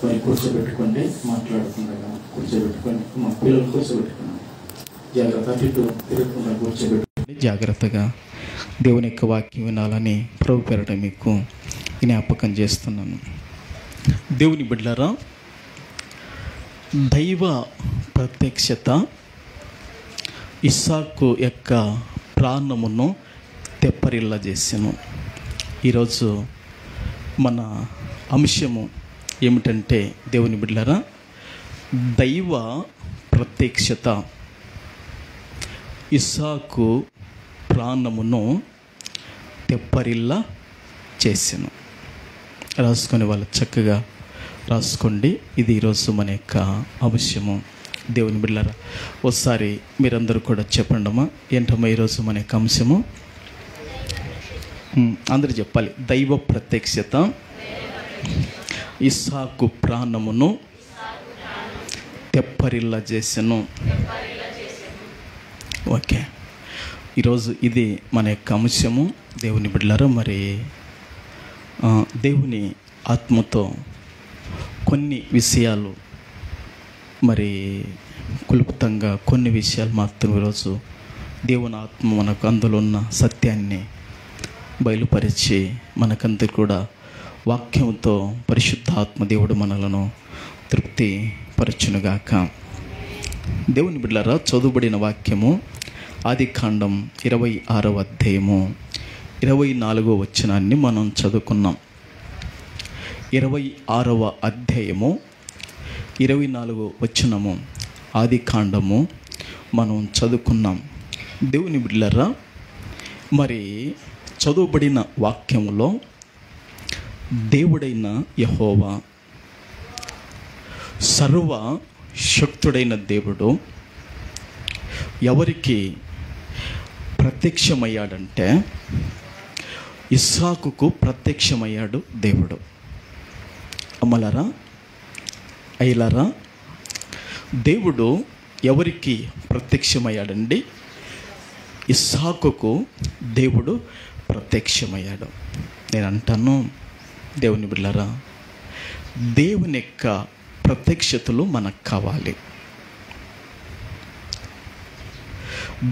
కొన్ని కూర్చోబెట్టుకుంటే మాట్లాడుతుండగా కూర్చోబెట్టుకొని మా పిల్లలు కూర్చోబెట్టుకున్నాం. జాగ్రత్త తిట్టు తిరగకుండా కూర్చోబెట్టుకుంటే జాగ్రత్తగా దేవుని యొక్క వాక్యం వినాలని ప్రభు పేరట మీకు జ్ఞాపకం చేస్తున్నాను. దేవుని బిడ్డలారా, దైవ ప్రత్యక్షత ఇస్సాకు యొక్క ప్రాణమును తెప్పరిల్ల చేసెను. ఈరోజు మన అంశము ఏమిటంటే, దేవుని బిడ్డలారా, దైవ ప్రత్యక్షత ఇస్సాకు ప్రాణమును తెప్పరిల్ల చేసెను. రాసుకొని వాళ్ళు చక్కగా రాసుకోండి. ఇది ఈరోజు మన యొక్క అంశము. దేవుని బిడ్డలారా, ఒకసారి మీరందరూ కూడా చెప్పండమ్మా, ఏంటమ్మా ఈరోజు మన యొక్క అంశము? అందరూ చెప్పాలి. దైవ ప్రత్యక్షత ఇస్సాకు ప్రాణమును తెప్పరిల్ల చేసెను. ఓకే, ఈరోజు ఇది మన యొక్క అంశము. దేవుని బిడ్డలారా, మరి దేవుని ఆత్మతో కొన్ని విషయాలు మరి క్లుప్తంగా కొన్ని విషయాలు మాత్రం ఈరోజు దేవుని ఆత్మ మనకు అందులో ఉన్న సత్యాన్ని బయలుపరిచి మనకందరు కూడా వాక్యంతో పరిశుద్ధాత్మ దేవుడు మనలను తృప్తి పరచునుగాక. దేవుని బిడ్డలారా, చదువుబడిన వాక్యము ఆదికాండం 26వ అధ్యాయము 24వ వచనాన్ని మనం చదువుకున్నాం. 26వ అధ్యాయము 24వ వచనము ఆదికాండము మనం చదువుకున్నాం. దేవుని బిడ్డలారా, మరి చదువుబడిన వాక్యములో దేవుడైన యెహోవా, సర్వ శక్తుడైన దేవుడు ఎవరికి ప్రత్యక్షమయ్యాడంటే, ఇస్సాకుకు ప్రత్యక్షమయ్యాడు దేవుడు. అమ్మలారా, అయ్యలారా, దేవుడు ఎవరికి ప్రత్యక్షమయ్యాడండి? ఇస్సాకుకు దేవుడు ప్రత్యక్షమయ్యాడు. నేను అంటాను, దేవుని బిడ్డలారా, దేవుని యొక్క ప్రత్యక్షతలు మనకు కావాలి.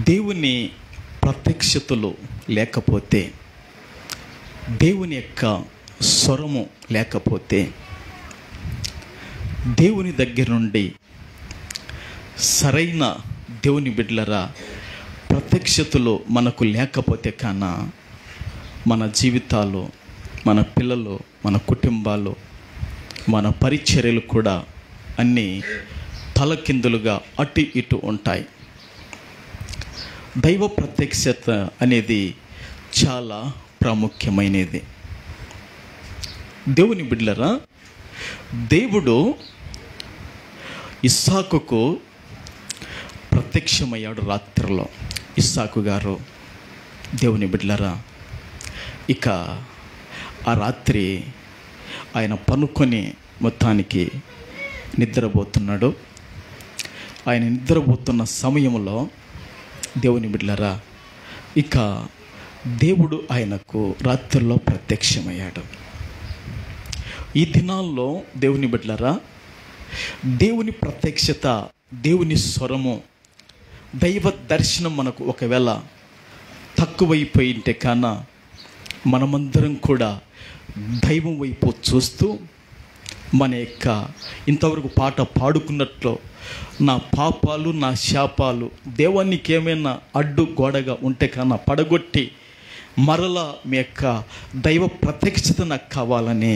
దేవుని ప్రత్యక్షతలు లేకపోతే, దేవుని యొక్క స్వరము లేకపోతే, దేవుని దగ్గర నుండి సరైన దేవుని బిడ్డలారా ప్రత్యక్షతలు మనకు లేకపోతే కాన మన జీవితాలు, మన పిల్లలు, మన కుటుంబాలు, మన పరిచర్యలు కూడా అన్నీ తలకిందులుగా అటు ఇటు ఉంటాయి. దైవ ప్రత్యక్షత అనేది చాలా ప్రాముఖ్యమైనది. దేవుని బిడ్డలారా, దేవుడు ఇస్సాకుకు ప్రత్యక్షమయ్యాడు రాత్రిలో. ఇస్సాకు గారు, దేవుని బిడ్డలారా, ఇక ఆ రాత్రి ఆయన పనుకొని మొత్తానికి నిద్రపోతున్నాడు. ఆయన నిద్రపోతున్న సమయంలో, దేవుని బిడ్డలారా, ఇక దేవుడు ఆయనకు రాత్రిలో ప్రత్యక్షమయ్యాడు. ఈ దినాల్లో దేవుని బిడ్డలారా, దేవుని ప్రత్యక్షత, దేవుని స్వరము, దైవ దర్శనం మనకు ఒకవేళ తక్కువైపోయింటే కాన మనమందరం కూడా దైవం వైపు చూస్తూ మన యొక్క ఇంతవరకు పాట పాడుకున్నట్లు నా పాపాలు, నా శాపాలు దేవానికి ఏమైనా అడ్డు గోడగా ఉంటే కన్నా పడగొట్టి మరలా మీ యొక్క దైవ ప్రత్యక్షత నాకు కావాలని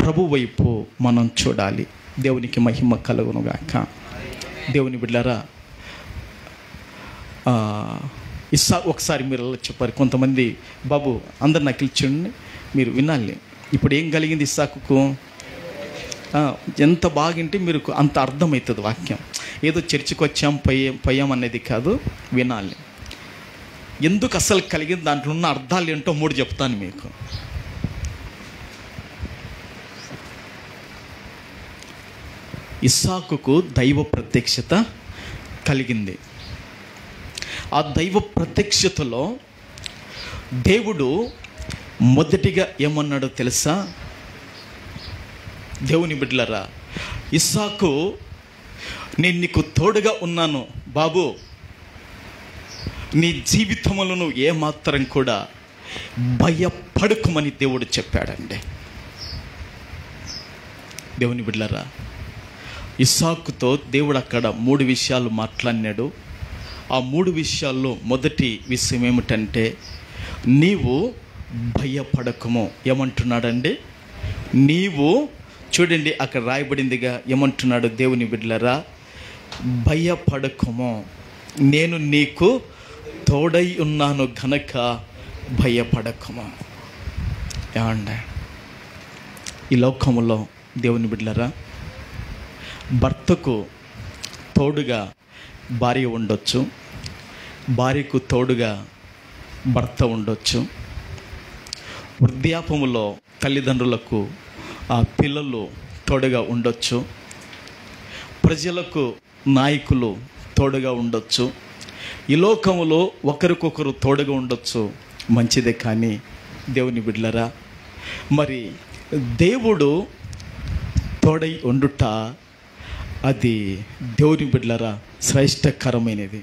ప్రభు వైపు మనం చూడాలి. దేవునికి మహిమ కలుగునుగాక. దేవుని బిడ్డలారా, ఒకసారి మీరు చెప్పారు కొంతమంది, బాబు అందరు నాకు ఇచ్చిండి, మీరు వినాలి. ఇప్పుడు ఏం కలిగింది ఇస్సాకుకు? ఎంత బాగింటే మీరు అంత అర్థమవుతుంది వాక్యం. ఏదో చర్చికి వచ్చాం పోయాం అనేది కాదు, వినాలి. ఎందుకు అసలు కలిగింది, దాంట్లో ఉన్న అర్థాలు ఏంటో 3 చెప్తాను మీకు. ఇస్సాకుకు దైవ ప్రత్యక్షత కలిగింది. ఆ దైవ ప్రత్యక్షతలో దేవుడు మొదటిగా ఏమన్నాడో తెలుసా? దేవుని బిడ్డలారా, ఇస్సాకు, నేను నీకు తోడుగా ఉన్నాను బాబు, నీ జీవితంలో నువ్వు ఏమాత్రం కూడా భయపడకుమని దేవుడు చెప్పాడండి. దేవుని బిడ్డలారా, ఇస్సాకుతో దేవుడు అక్కడ 3 విషయాలు మాట్లాడినాడు. ఆ 3 విషయాల్లో మొదటి విషయం ఏమిటంటే, నీవు భయపడకము. ఏమంటున్నాడండి? నీవు చూడండి, అక్కడ రాయబడిందిగా ఏమంటున్నాడు దేవుని బిడ్డలారా, భయపడకము, నేను నీకు తోడై ఉన్నాను గనక భయపడకము. ఏమండి, ఈ లోకములో దేవుని బిడ్డలారా, భర్తకు తోడుగా భార్య ఉండొచ్చు, భార్యకు తోడుగా భర్త ఉండొచ్చు, వృద్ధాప్యములో తల్లిదండ్రులకు ఆ పిల్లలు తోడుగా ఉండొచ్చు, ప్రజలకు నాయకులు తోడుగా ఉండొచ్చు, ఈ లోకములో ఒకరికొకరు తోడుగా ఉండొచ్చు, మంచిదే. కానీ దేవుని బిడ్డలారా, మరి దేవుడు తోడై ఉండుట అది దేవుని బిడ్డలారా శ్రేష్టకరమైనది,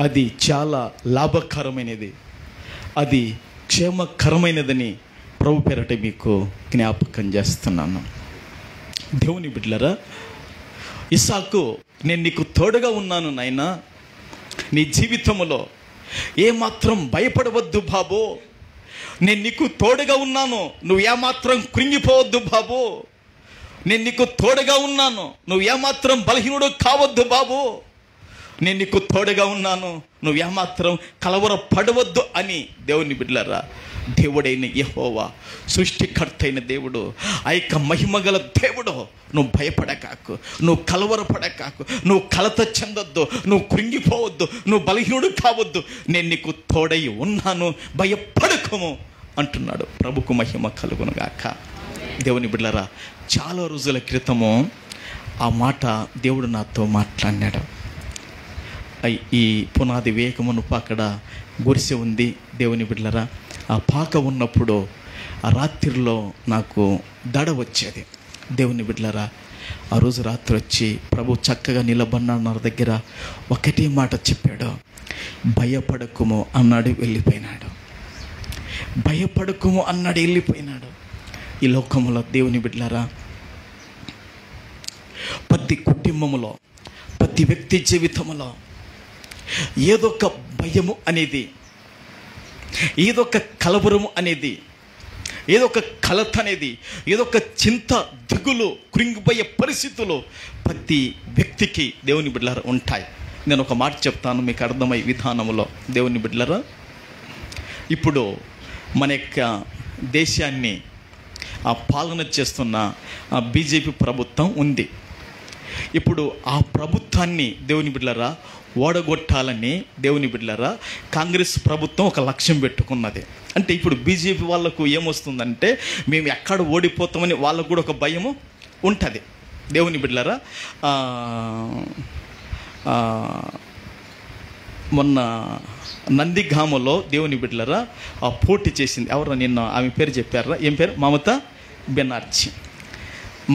అది చాలా లాభకరమైనది, అది క్షేమకరమైనదని ప్రభు పేరట మీకు జ్ఞాపకం చేస్తున్నాను. దేవుని బిడ్డలారా, ఇస్సాకు, నేను నీకు తోడుగా ఉన్నాను నాయనా, నీ జీవితంలో ఏమాత్రం భయపడవద్దు బాబు, నేను నీకు తోడుగా ఉన్నాను, నువ్వు ఏమాత్రం కృంగిపోవద్దు బాబు, నేను నీకు తోడుగా ఉన్నాను, నువ్వు ఏమాత్రం బలహీనుడు కావద్దు బాబు, నేను నీకు తోడుగా ఉన్నాను, నువ్వు ఏమాత్రం కలవరపడవద్దు అని దేవుని బిడ్డలారా, దేవుడైన యెహోవా, సృష్టికర్త అయిన దేవుడు, ఆ యొక్క మహిమగల దేవుడు, నువ్వు భయపడకాకు, నువ్వు కలవరపడకాకు, నువ్వు కలత చెందొద్దు, నువ్వు కృంగిపోవద్దు, నువ్వు బలహీనుడు కావద్దు, నేను నీకు తోడై ఉన్నాను, భయపడకము అంటున్నాడు. ప్రభుకు మహిమ కలుగునుగాక. దేవుని బిడ్డలారా, చాలా రోజుల క్రితము ఆ మాట దేవుడు నాతో మాట్లాడినాడు. ఈ పునాది వేగమును అక్కడ గురిసె ఉంది. దేవుని బిడ్డలారా, ఆ పాక ఉన్నప్పుడు ఆ రాత్రిలో నాకు దడ వచ్చేది. దేవుని బిడ్డలారా, ఆ రోజు రాత్రి వచ్చి ప్రభు చక్కగా నిలబడినాడు, నా దగ్గర ఒకటే మాట చెప్పాడు, భయపడకుము అన్నాడు, వెళ్ళిపోయినాడు. భయపడకుము అన్నాడు, వెళ్ళిపోయినాడు. ఈ లోకంలో దేవుని బిడ్డలారా, ప్రతి కుటుంబములో, ప్రతి వ్యక్తి జీవితంలో ఏదో ఒక భయము అనేది, ఏదో ఒక కలవరము అనేది, ఏదో ఒక కలత అనేది, ఏదో ఒక చింత, దిగులు, కృంగిపోయే పరిస్థితులు ప్రతి వ్యక్తికి దేవుని బిడ్డలారా ఉంటాయి. నేను ఒక మాట చెప్తాను మీకు అర్థమయ్యే విధానంలో. దేవుని బిడ్డలారా, ఇప్పుడు మన యొక్క దేశాన్ని పాలన చేస్తున్న బీజేపీ ప్రభుత్వం ఉంది. ఇప్పుడు ఆ ప్రభుత్వాన్ని దేవుని బిడ్డలారా ఓడగొట్టాలని దేవుని బిడ్డలారా కాంగ్రెస్ ప్రభుత్వం ఒక లక్ష్యం పెట్టుకున్నది. అంటే ఇప్పుడు బీజేపీ వాళ్ళకు ఏమొస్తుందంటే, మేము ఎక్కడ ఓడిపోతామని వాళ్ళకు కూడా ఒక భయము ఉంటుంది. దేవుని బిడ్డలారా, మొన్న నందిగామలో దేవుని బిడ్డలారా పోటీ చేసింది. ఎవరు నిన్న ఆమె పేరు చెప్పారా? ఏం పేరు? మమతా బెనర్జీ.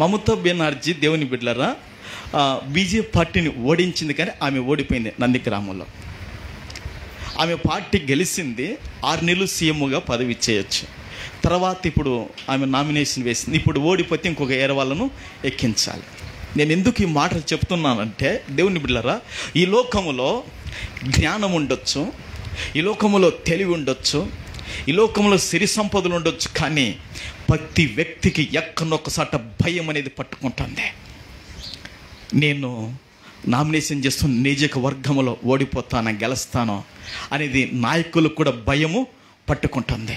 మమతా బెనర్జీ దేవుని బిడ్డలారా బీజేపీ పార్టీని ఓడించింది, కానీ ఆమె ఓడిపోయింది నందిగ్రామంలో. ఆమె పార్టీ గెలిచింది, 6 నెలలు సీఎంగా పదవి ఇచ్చేయచ్చు. తర్వాత ఇప్పుడు ఆమె నామినేషన్ వేసింది. ఇప్పుడు ఓడిపోతే ఇంకొక వాళ్ళను ఎక్కించాలి. నేను ఎందుకు ఈ మాటలు చెప్తున్నానంటే, దేవుని బిడ్డలారా, ఈ లోకములో జ్ఞానం ఉండొచ్చు, ఈ లోకములో తెలివి ఉండొచ్చు, ఈ లోకంలో సిరి సంపదలు ఉండొచ్చు, కానీ ప్రతి వ్యక్తికి ఎక్కడొక్కసాట భయం అనేది పట్టుకుంటుంది. నేను నామినేషన్ చేస్తున్న నియోజకవర్గంలో ఓడిపోతానో గెలుస్తానో అనేది నాయకులకు కూడా భయము పట్టుకుంటుంది.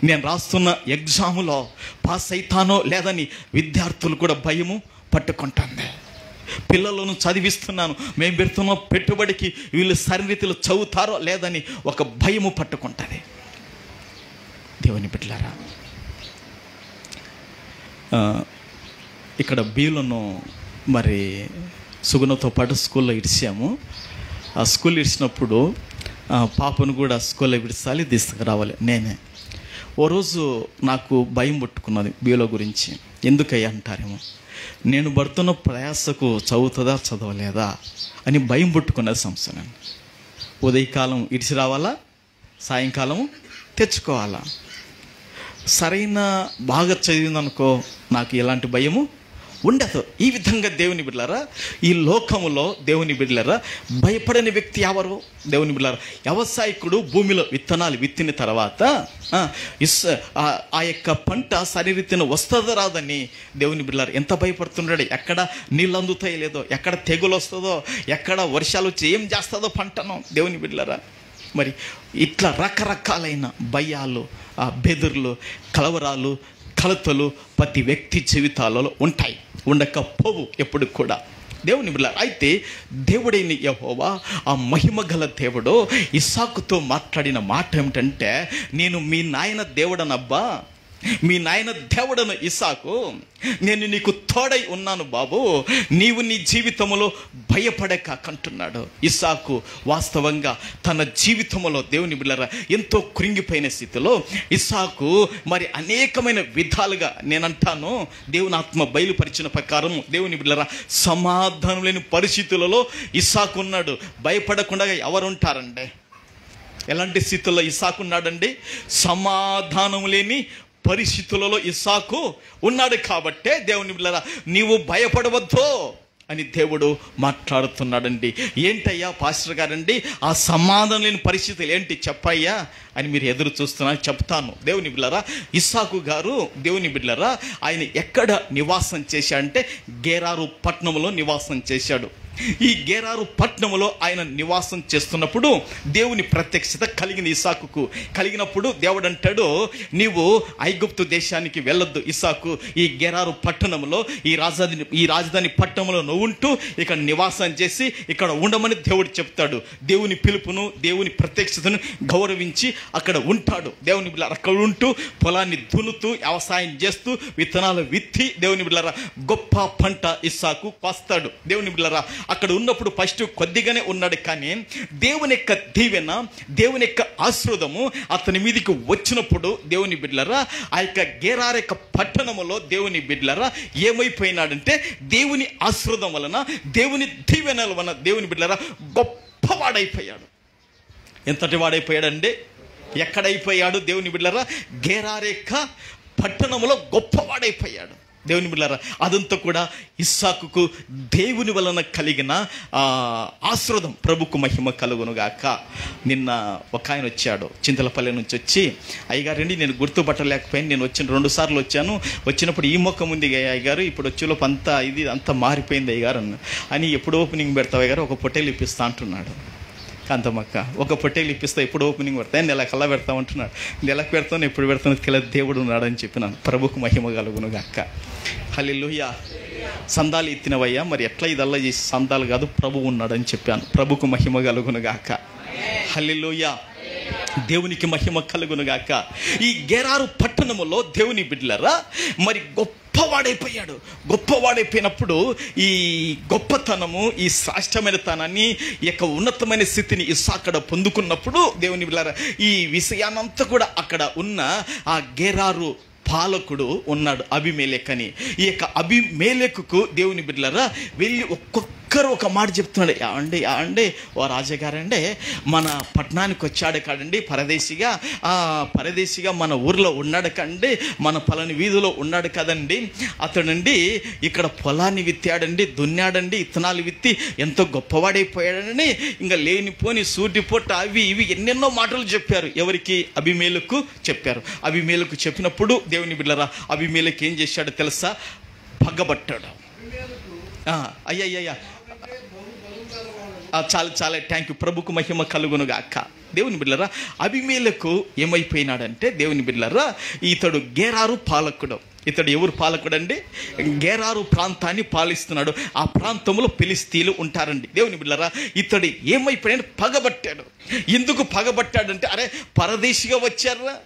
నేను రాస్తున్న ఎగ్జాములో పాస్ అవుతానో లేదని విద్యార్థులు కూడా భయము పట్టుకుంటుంది. పిల్లలను చదివిస్తున్నాను, మేము పెడుతున్న పెట్టుబడికి వీళ్ళు సరిరీతిలో చదువుతారో లేదని ఒక భయము పట్టుకుంటుంది. దేవుని బిడ్డలారా, ఇక్కడ బీలను మరి సుగుణతో పాటు స్కూల్లో ఇడిచాము. ఆ స్కూల్ ఇడిచినప్పుడు పాపను కూడా స్కూల్లో విడిచాలి, తీసుకురావాలి. నేనే ఓ రోజు నాకు భయం పుట్టుకున్నది బీలో గురించి. ఎందుకయ్యా అంటారేమో, నేను పడుతున్న ప్రయాసకు చదువుతుందా చదవలేదా అని భయం పుట్టుకున్నది సంవత్సరం. ఉదయకాలం ఇడిచి రావాలా, సాయంకాలం తెచ్చుకోవాలా. సరైన బాగా చదివిందనుకో నాకు ఎలాంటి భయము ఉండదు. ఈ విధంగా దేవుని బిడ్డలారా, ఈ లోకములో దేవుని బిడ్డలారా భయపడని వ్యక్తి ఎవరు? దేవుని బిడ్డలారా, వ్యవసాయకుడు భూమిలో విత్తనాలు విత్తిన తర్వాత ఆ యొక్క పంట సరిరీతిన వస్తుందో రాదని దేవుని బిడ్డలారా ఎంత భయపడుతున్నాడు. ఎక్కడ నీళ్ళు అందుతాయో లేదో, ఎక్కడ తెగులు వస్తుందో, ఎక్కడ వర్షాలు వచ్చి ఏం చేస్తుందో పంటను. దేవుని బిడ్డలారా, మరి ఇట్లా రకరకాలైన భయాలు, బెదుర్లు, కలవరాలు, కలతలు ప్రతి వ్యక్తి జీవితాలలో ఉంటాయి, ఉండకపోవు ఎప్పుడు కూడా. దేవుని బిడ్డ అయితే దేవుడైన యెహోవా, ఆ మహిమ గల దేవుడు ఇస్సాకుతో మాట్లాడిన మాట ఏమిటంటే, నేను మీ నాయన దేవుడనబ్బా, మీ నాయన దేవుడను ఇస్సాకు, నేను నీకు తోడై ఉన్నాను బాబు, నీవు నీ జీవితంలో భయపడక అంటున్నాడు. ఇస్సాకు వాస్తవంగా తన జీవితంలో దేవుని బిడ్డలారా ఎంతో కృంగిపోయిన స్థితిలో ఇస్సాకు మరి అనేకమైన విధాలుగా నేనంటాను దేవుని ఆత్మ బయలుపరిచిన ప్రకారం దేవుని బిడ్డలారా సమాధానం లేని పరిస్థితులలో ఇస్సాకు ఉన్నాడు. భయపడకుండా ఎవరుంటారండి? ఎలాంటి స్థితుల్లో ఇస్సాకు ఉన్నాడండి? సమాధానం లేని పరిస్థితులలో ఇస్సాకు ఉన్నాడు. కాబట్టే దేవుని బిడ్డలారా నీవు భయపడవద్దు అని దేవుడు మాట్లాడుతున్నాడండి. ఏంటయ్యా పాస్టర్ గారండి ఆ సమాధానం లేని పరిస్థితులు ఏంటి చెప్పయ్యా అని మీరు ఎదురు చూస్తున్నారు, చెప్తాను. దేవుని బిడ్డలారా, ఇస్సాకు గారు దేవుని బిడ్డలారా ఆయన ఎక్కడ నివాసం చేశాడంటే గెరారు పట్టణంలో నివాసం చేశాడు. ఈ గెరారు పట్టణంలో ఆయన నివాసం చేస్తున్నప్పుడు దేవుని ప్రత్యక్షత కలిగింది ఇస్సాకుకు. కలిగినప్పుడు దేవుడు అంటాడు, నీవు ఐగుప్తు దేశానికి వెళ్ళొద్దు ఇస్సాకు, ఈ గెరారు పట్టణంలో ఈ రాజధాని పట్టణంలో నువ్వు ఉంటూ ఇక్కడ నివాసం చేసి ఇక్కడ ఉండమని దేవుడు చెప్తాడు. దేవుని పిలుపును, దేవుని ప్రత్యక్షతను గౌరవించి అక్కడ ఉంటాడు. దేవుని బిడ్డలారా అక్కడ ఉంటూ పొలాన్ని దున్నుతూ వ్యవసాయం చేస్తూ విత్తనాలు విత్తి దేవుని బిడ్డలారా గొప్ప పంట ఇస్సాకు వస్తాడు. దేవుని బిడ్డలారా అక్కడ ఉన్నప్పుడు ఫస్ట్ కొద్దిగానే ఉన్నాడు, కానీ దేవుని యొక్క దీవెన, దేవుని యొక్క ఆశీర్వాదము అతని మీదకి వచ్చినప్పుడు దేవుని బిడ్డలారా ఆ యొక్క గెరారు యొక్క పట్టణములో దేవుని బిడ్డలారా ఏమైపోయినాడంటే దేవుని ఆశీర్వాదం వలన, దేవుని దీవెనల వలన దేవుని బిడ్డలారా గొప్పవాడైపోయాడు. ఎంతటి వాడైపోయాడండి? ఎక్కడైపోయాడు? దేవుని బిడ్డలారా గెరారు యొక్క పట్టణములో గొప్పవాడైపోయాడు. దేవుని బిడ్డలారా అదంతా కూడా ఇస్సాకుకు దేవుని వలన కలిగిన ఆశీర్వాదం. ప్రభుకు మహిమ కలుగునుగాక. నిన్న ఒక ఆయన వచ్చాడు చింతలపల్లి నుంచి వచ్చి, అయ్యగారండి నేను గుర్తుపట్టలేకపోయాను, నేను వచ్చిన 2 సార్లు వచ్చాను, వచ్చినప్పుడు ఈ మొక్క ఉంది అయ్యగారు, ఇప్పుడు వచ్చేలోపు అంతా మారిపోయింది అయ్యగారు అని ఎప్పుడు ఓపెనింగ్ పెడతావు అయ్యగారు, ఒక పొట్టేలు ఇప్పిస్తా అంటున్నాడు. కాంతమ్మక్క ఒక పొట్టేలు ఇప్పిస్తా, ఎప్పుడు ఓపెనింగ్ పెడతాను, నెలకల్లా పెడతావు అంటున్నాడు. నెలకు పెడతాను, ఎప్పుడు పెడతాను తెలియదు, దేవుడు ఉన్నాడని చెప్పినాను. ప్రభుకు మహిమ కలుగునుగాక. హల్లెలూయా. సందాలు ఎత్తినవయ్యా, మరి ఎట్లా ఇదల్లా చేసి సందాలు కాదు, ప్రభు ఉన్నాడని చెప్పాను. ప్రభుకు మహిమ కలుగునుగాక. హల్లెలూయా. దేవునికి మహిమ కలుగునుగాక. ఈ గెరారు పట్టణములో దేవుని బిడ్డలారా మరి గొప్పవాడైపోయాడు. గొప్పవాడైపోయినప్పుడు ఈ గొప్పతనము, ఈ శ్రేష్టమైన తనాన్ని, ఈ యొక్క ఉన్నతమైన స్థితిని ఇస్సాకు పొందుకున్నప్పుడు దేవుని బిడ్డలారా ఈ విషయానంతా కూడా అక్కడ ఉన్న ఆ గెరారు పాలకుడు ఉన్నాడు అబీమెలెకు అని. ఈ యొక్క అబీమెలెకుకు దేవుని బిడ్డలారా వెళ్ళి ఒక్కొక్కరు ఒక మాట చెప్తున్నాడు. అండి ఓ రాజగారండి మన పట్టణానికి వచ్చాడు కాడండి పరదేశిగా మన ఊర్లో ఉన్నాడు కండి, మన పలాని వీధిలో ఉన్నాడు కదండి, అతడండి ఇక్కడ పొలాన్ని విత్తాడండి, దున్నాడండి, ఇత్తనాలు విత్తి ఎంతో గొప్పవాడైపోయాడని ఇంకా లేనిపోని సూటిపోట అవి ఇవి ఎన్నెన్నో మాటలు చెప్పారు. ఎవరికి? అబీమెలెకు చెప్పారు. అబీమెలెకు చెప్పినప్పుడు దేవుని బిడ్డలారా అబీమెలెకు ఏం చేశాడో తెలుసా? పగబట్టాడు. అయ్యయ్యా చాలా థ్యాంక్ యూ. ప్రభుకు మహిమ కలుగునుగాక. దేవుని బిడ్డలారా అబీమెలెకు ఏమైపోయినాడంటే దేవుని బిడ్డలారా ఇతడు గెరారు పాలకుడు. ఇతడు ఎవరు పాలకుడు అండి? గెరారు ప్రాంతాన్ని పాలిస్తున్నాడు. ఆ ప్రాంతంలో ఫిలిష్తీయులు ఉంటారండి. దేవుని బిడ్డలారా ఇతడు ఏమైపోయాడు? పగబట్టాడు. ఎందుకు పగబట్టాడంటే, అరే పరదేశిగా వచ్చారా,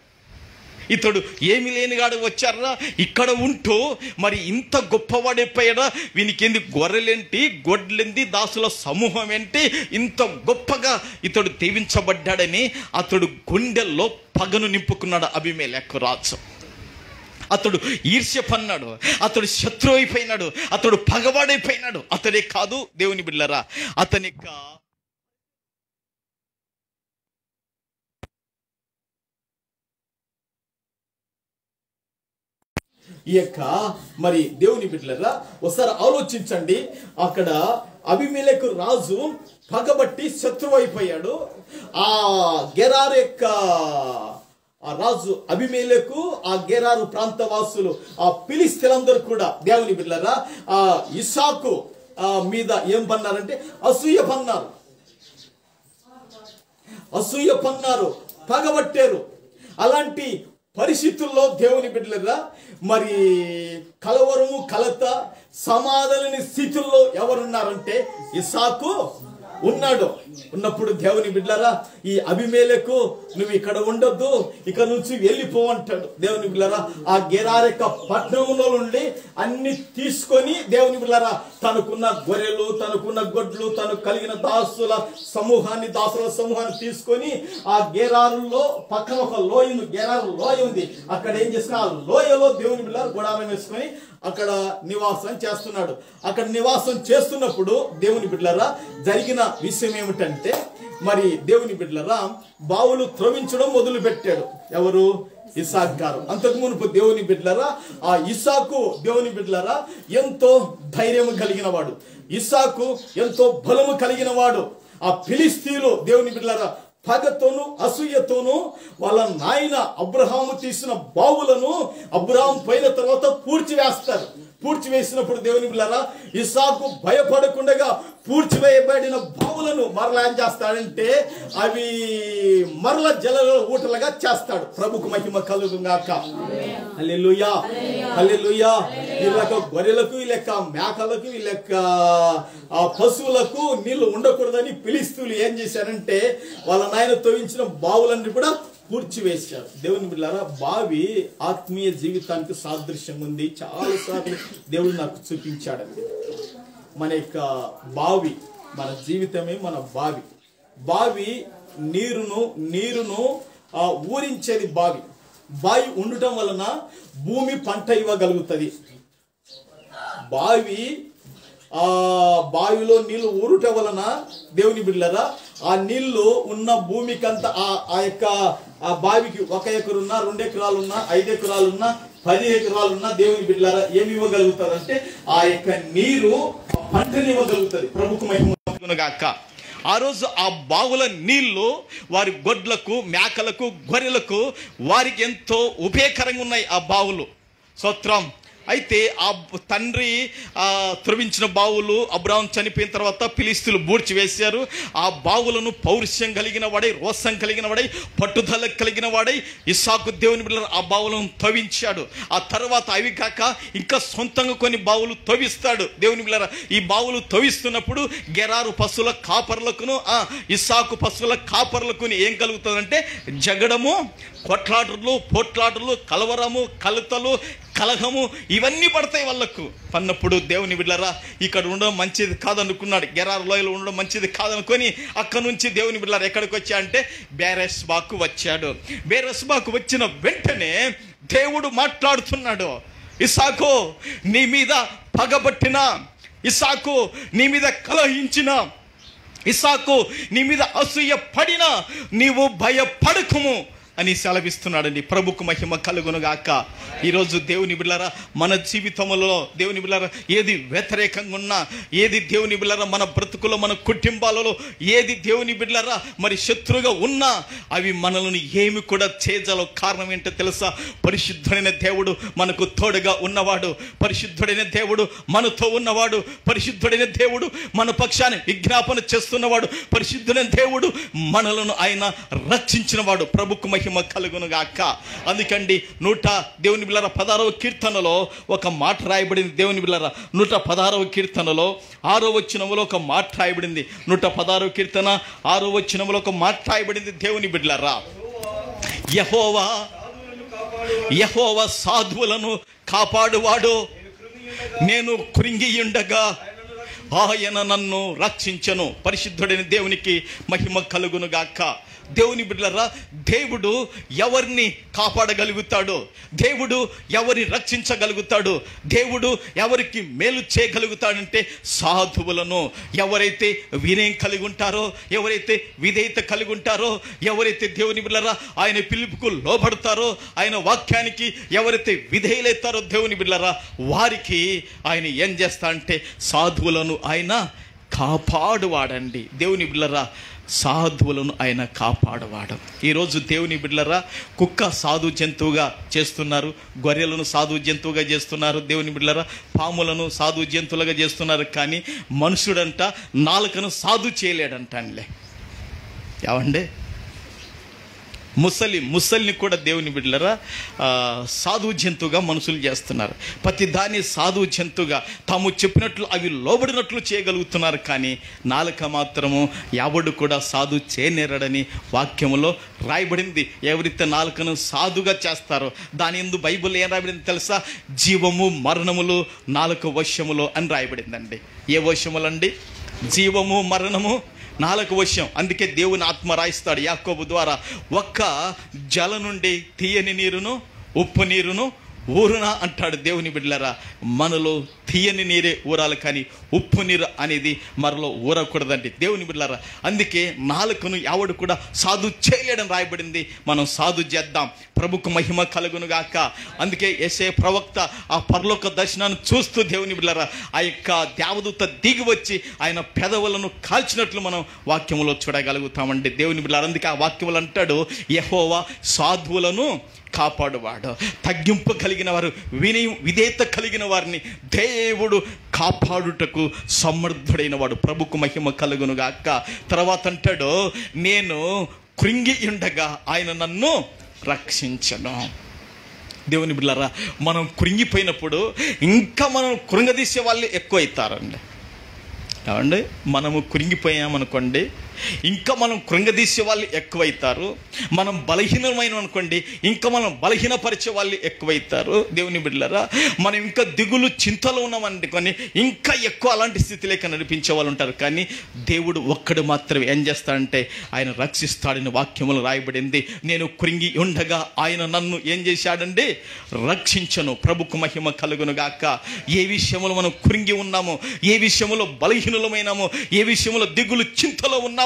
ఇతడు ఏమి లేనిగాడు వచ్చారా, ఇక్కడ ఉంటూ మరి ఇంత గొప్పవాడైపోయాడా, వీనికి ఏంది గొర్రెలేంటి, గొడ్లెంది, దాసుల సమూహం ఏంటి, ఇంత గొప్పగా ఇతడు దీవించబడ్డాడని అతడు గుండెల్లో పగను నింపుకున్నాడు అబీమెలెకు రాజు. అతడు ఈర్ష్య పన్నాడు, అతడు శత్రువు అయిపోయినాడు, అతడు పగవాడైపోయినాడు. అతడే కాదు దేవుని బిడ్డలారా, అతని ఈ యొక్క మరి దేవుని బిడ్డలారా ఒకసారి ఆలోచించండి. అక్కడ అబీమెలెకు రాజు పగబట్టి శత్రువు అయిపోయాడు. ఆ గెరారు యొక్క ఆ రాజు అబీమెలెకు, ఆ గెరారు ప్రాంతవాసులు, ఆ ఫిలిష్తీయులందరూ కూడా దేవుని బిడ్డలారా ఆ ఇస్సాకు మీద ఏం పన్నారంటే అసూయ పన్నారు, పగబట్టారు. అలాంటి పరిస్థితుల్లో దేవుని బిడ్డలారా మరి కలవరము, కలత, సమాధాన స్థితుల్లో ఎవరున్నారంటే ఇస్సాకు ఉన్నాడు. ఉన్నప్పుడు దేవుని బిడ్డలారా ఈ అబీమెలెకు నువ్వు ఇక్కడ ఉండొద్దు, ఇక్కడ నుంచి వెళ్ళిపోవంటాడు. దేవుని బిడ్డలారా ఆ గెరారు యొక్క పట్టణంలో నుండి అన్ని తీసుకొని దేవుని బిడ్డలారా తనకున్న గొర్రెలు, తనకున్న గొడ్లు, తనకు కలిగిన దాసుల సమూహాన్ని తీసుకొని ఆ గెరారులో పక్కన ఒక లోయను, గెరారు లోయ ఉంది, అక్కడ ఏం చేస్తున్నా ఆ లోయలో దేవుని బిడ్డలారా గుడారం వేసుకొని అక్కడ నివాసం చేస్తున్నాడు. అక్కడ నివాసం చేస్తున్నప్పుడు దేవుని బిడ్డలారా జరిగిన విషయం ఏమిటంటే మరి దేవుని బిడ్డలారా బావులు త్రవ్వించడం మొదలు పెట్టాడు. ఎవరు? ఇస్సాకు గారు. అంతకు మునుపు దేవుని బిడ్డలారా ఆ ఇస్సాకు దేవుని బిడ్డలారా ఎంతో ధైర్యం కలిగిన వాడు, ఇస్సాకు ఎంతో బలము కలిగిన వాడు. ఆ ఫిలిష్తీయులు దేవుని బిడ్డలారా పగతోను, అసూయతోను వాళ్ళ నాయన అబ్రహాము తీసిన బావులను అబ్రహాం పోయిన తర్వాత పూడ్చివేసినప్పుడు దేవుని బిడ్డలారా ఇస్సాకు భయపడకుండా పూడ్చివేయబడిన బావులను మరలా ఏం చేస్తాడంటే అవి మరల జల ఊటలుగా చేస్తాడు. ప్రభుకు మహిమ కలుగుగాక. హల్లెలూయా, హల్లెలూయా. వీళ్ళకి గొర్రెలకు, వీళ్ళక మేకలకు, వీళ్ళక పశువులకు నీళ్లు ఉండకూడదని ఫిలిష్తీయులు ఏం చేశారంటే వాళ్ళ నాయన తవ్వించిన బావులన్నీ కూడా పూడ్చివేశారు. దేవుని బిడ్డలారా బావి ఆత్మీయ జీవితానికి సాదృశ్యం ఉంది. చాలాసార్లు దేవుడు నాకు చూపించాడండి. మన యొక్క బావి, మన జీవితమే మన బావి. బావి నీరును ఊరించేది బావి. బావి ఉండటం వలన భూమి పంట ఇవ్వగలుగుతుంది. బావిలో నీళ్లు ఊరుట వలన దేవుని బిడ్డలారా ఆ నీళ్లు ఉన్న భూమికంతా ఆ యొక్క ఆ బావికి 1 ఎకరున్నా, 2 ఎకరాలున్నా, 5 ఎకరాలున్నా, 10 ఎకరాలున్నా దేవుని బిడ్డలారా ఏమి ఇవ్వగలుగుతారు అంటే ఆ యొక్క నీరు పంటని ఇవ్వగలుగుతుంది. ప్రభుకు మహిమ గాక. ఆ రోజు ఆ బావుల నీళ్లు వారి గొడ్లకు, మేకలకు, గొర్రెలకు వారికి ఎంతో ఉపయోగకరంగా ఉన్నాయి ఆ బావులు. స్తోత్రం. అయితే ఆ తండ్రి త్రవించిన బావులు అబ్రాహాం చనిపోయిన తర్వాత ఫిలిష్తీయులు బూడ్చివేశారు. ఆ బావులను పౌరుషం కలిగిన వాడై, రోషం కలిగిన వాడై, పట్టుదల కలిగిన వాడై ఇస్సాకు దేవుని బిడ్డలు ఆ బావులను తవ్వించాడు. ఆ తర్వాత అవి కాక ఇంకా సొంతంగా కొన్ని బావులు తవ్విస్తాడు. దేవుని బిడ్డలారా ఈ బావులు తవ్విస్తున్నప్పుడు గెరారు పశువుల కాపర్లకును ఇస్సాకు పశువుల కాపర్లకు ఏం కలుగుతుందంటే జగడము, కొట్లాటలు, పోట్లాటలు, కలవరము, కలతలు, కలహము ఇవన్నీ పడతాయి వాళ్ళకు. పన్నప్పుడు దేవుని బిడ్డలారా ఇక్కడ ఉండడం మంచిది కాదనుకున్నాడు. గెరారు లోయలో ఉండడం మంచిది కాదనుకొని అక్కడ నుంచి దేవుని బిడ్డలారా ఎక్కడికి వచ్చా అంటే బేరెస్బాకు వచ్చాడు. బేరెస్బాకు వచ్చిన వెంటనే దేవుడు మాట్లాడుతున్నాడు. ఇస్సాకు నీ మీద పగబట్టిన, ఇస్సాకు నీ మీద కలహించిన, ఇస్సాకు నీ మీద అసూయ పడిన నీవు భయపడకుము అని సెలవిస్తున్నాడండి. ప్రభుకు మహిమ కలుగునుగాక. ఈరోజు దేవుని బిడ్డలారా మన జీవితంలో దేవుని బిడ్డలారా ఏది వ్యతిరేకంగా ఉన్నా, ఏది దేవుని బిడ్డలారా మన బ్రతుకులో, మన కుటుంబాలలో ఏది దేవుని బిడ్డలారా మరి శత్రువుగా ఉన్నా అవి మనల్ని ఏమి కూడా చేయజాలో. కారణం ఏంటో తెలుసా? పరిశుద్ధుడైన దేవుడు మనకు తోడుగా ఉన్నవాడు, పరిశుద్ధుడైన దేవుడు మనతో ఉన్నవాడు, పరిశుద్ధుడైన దేవుడు మన పక్షాన్ని విజ్ఞాపన చేస్తున్నవాడు, పరిశుద్ధుడైన దేవుడు మనలను ఆయన రక్షించినవాడు. ప్రభుకు మహిమ కలుగునుగాక. అందుకండి దేవుని బిడ్డలారా 16వ కీర్తనలో ఒక మాట రాయబడింది. దేవుని బిడ్డలారా 116వ కీర్తనలో 6వ వచనములో ఒక మాట రాయబడింది. 116వ కీర్తన 6వ వచనములో ఒక మాట రాయబడింది. దేవుని బిడ్డలారా యెహోవా యెహోవా సాధువులను కాపాడువాడు. నేను కృంగియుండగా ఆయన నన్ను రక్షించను. పరిశుద్ధుడైన దేవునికి మహిమ కలుగును గాక. దేవుని బిడ్డలారా, దేవుడు ఎవరిని కాపాడగలుగుతాడు, దేవుడు ఎవరిని రక్షించగలుగుతాడు, దేవుడు ఎవరికి మేలు చేయగలుగుతాడంటే సాధువులను. ఎవరైతే వినయం కలిగి ఉంటారో, ఎవరైతే విధేయత కలిగి ఉంటారో, ఎవరైతే దేవుని బిడ్డలారా ఆయన పిలుపుకు లోబడతారో, ఆయన వాక్యానికి ఎవరైతే విధేయులైతారో దేవుని బిడ్డలారా, వారికి ఆయన ఏం చేస్తా అంటే సాధువులను ఆయన కాపాడువాడండి. దేవుని బిడ్డలారా, సాధువులను ఆయన కాపాడువాడు. ఈరోజు దేవుని బిడ్డలారా, కుక్క సాధు జంతువుగా చేస్తున్నారు, గొర్రెలను సాధు జంతువుగా చేస్తున్నారు, దేవుని బిడ్డలారా పాములను సాధు జంతువులుగా చేస్తున్నారు. కానీ మనుషుడంట నాలుకను సాధు చేయలేడంట అండి. ఏమండి, ముసలిని కూడా దేవుని బిడ్డలారా సాధు జంతువుగా మనుషులు చేస్తున్నారు. ప్రతి దాన్ని సాధు జంతువుగా తాము చెప్పినట్లు అవి లోబడినట్లు చేయగలుగుతున్నారు. కానీ నాలుక మాత్రము ఎవడు కూడా సాధు చేయనేరడని వాక్యములో రాయబడింది. ఎవరైతే నాలుకను సాధుగా చేస్తారో దాని యందు బైబిల్ ఏం రాయబడింది తెలుసా? జీవము మరణములు నాలుక వశములో అని రాయబడిందండి. ఏ వశములండి? జీవము మరణము నాలుక వశం. అందుకే దేవుని ఆత్మ రాయిస్తాడు యాకోబు ద్వారా, ఒక్క జల నుండి తీయని నీరును ఉప్పు నీరును ఊరునా అంటాడు. దేవుని బిడ్డలారా, మనలో తీయని నీరే ఊరాలి, కానీ ఉప్పు నీరు అనేది మనలో ఊరకూడదండి. దేవుని బిడ్డలారా, అందుకే నాలుకను ఎవడు కూడా సాధు చేయలేడని రాయబడింది. మనం సాధు చేద్దాం. ప్రభుకు మహిమ కలుగును గాక. అందుకే యెషయా ప్రవక్త ఆ పరలోక దర్శనాన్ని చూస్తూ దేవుని బిడ్డలారా ఆ యొక్క దేవదూత దిగి వచ్చి ఆయన పెదవులను కాల్చినట్లు మనం వాక్యములో చూడగలుగుతామండి. దేవుని బిడ్డలారా, అందుకే ఆ వాక్యములు అంటాడు, యెహోవా సాధువులను కాపాడువాడు. తగ్గింపు కలిగిన వారు, విధేయత కలిగిన వారిని దేవుడు కాపాడుటకు సమర్థుడైన వాడు. ప్రభుకు మహిమ కలుగును గాక. తర్వాత అంటాడు, నేను కృంగి ఉండగా ఆయన నన్ను రక్షించను. దేవుని బిడ్డలారా, మనం కృంగిపోయినప్పుడు ఇంకా మనం కృంగదీసే వాళ్ళు ఎక్కువ అవుతారండి. ఏమండి, మనము కృంగిపోయామనుకోండి ఇంకా మనం కృంగదీసే వాళ్ళు ఎక్కువైతారు. మనం బలహీనమైన అనుకోండి ఇంకా మనం బలహీనపరిచే వాళ్ళు ఎక్కువైతారు. దేవుని బిడ్డలారా, మనం ఇంకా దిగులు చింతలో ఉన్నామనుకొని ఇంకా ఎక్కువ అలాంటి స్థితిలోకి నడిపించే వాళ్ళు ఉంటారు. కానీ దేవుడు ఒక్కడు మాత్రమే ఏం చేస్తాడంటే ఆయన రక్షిస్తాడని వాక్యములు రాయబడింది. నేను కృంగి ఉండగా ఆయన నన్ను ఏం చేశాడండి? రక్షించను. ప్రభుకు మహిమ కలుగును గాక. ఏ విషయంలో మనం కృంగి ఉన్నామో, ఏ విషయంలో బలహీనులమైనామో, ఏ విషయంలో దిగులు చింతలో ఉన్నామో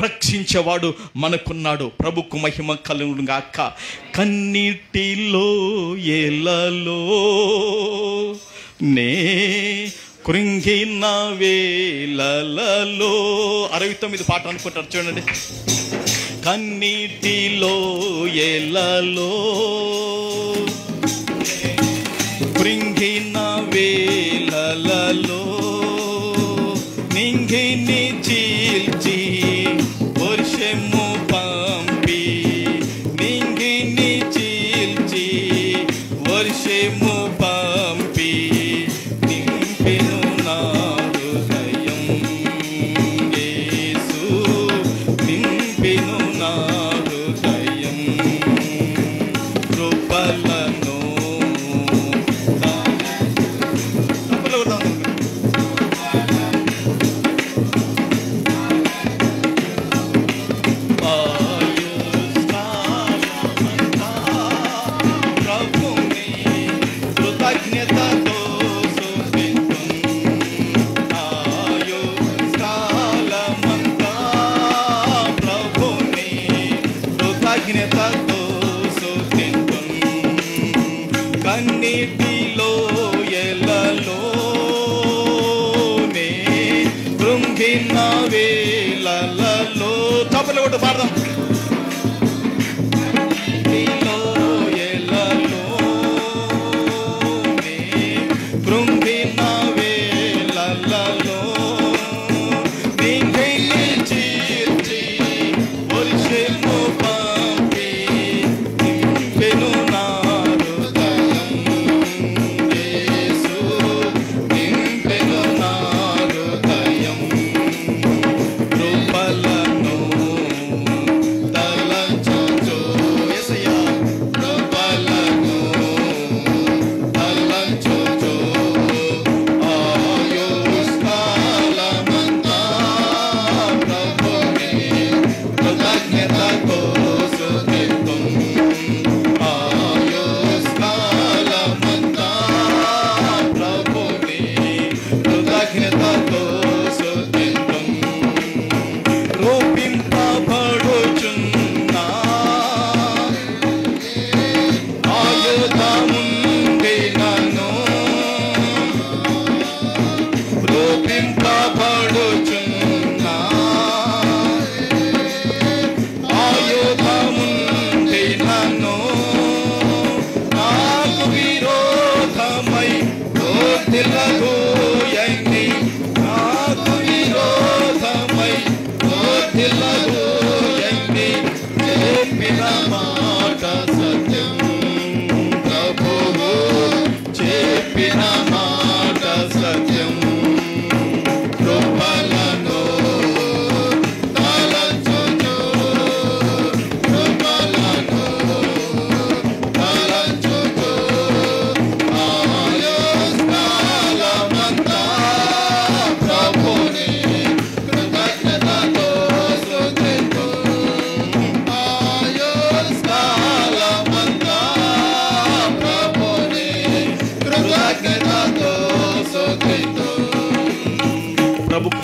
రక్షించేవాడు మనకున్నాడు. ప్రభుకు మహిమ కలుగును గాక. కన్నీటిలో ఎలలో నే కృంగిన వేళలలో 69 పాట అనుకుంటారు చూడండి. కన్నీటిలో ఎలలో కృంగిన వేళలలో నింగిని చీల్చి వర్షము పంపి, నింగిని చీల్చి వర్షము పంపి నింపెను నా హృదయం. యేసు నింపెను నా హృదయం. కృపలను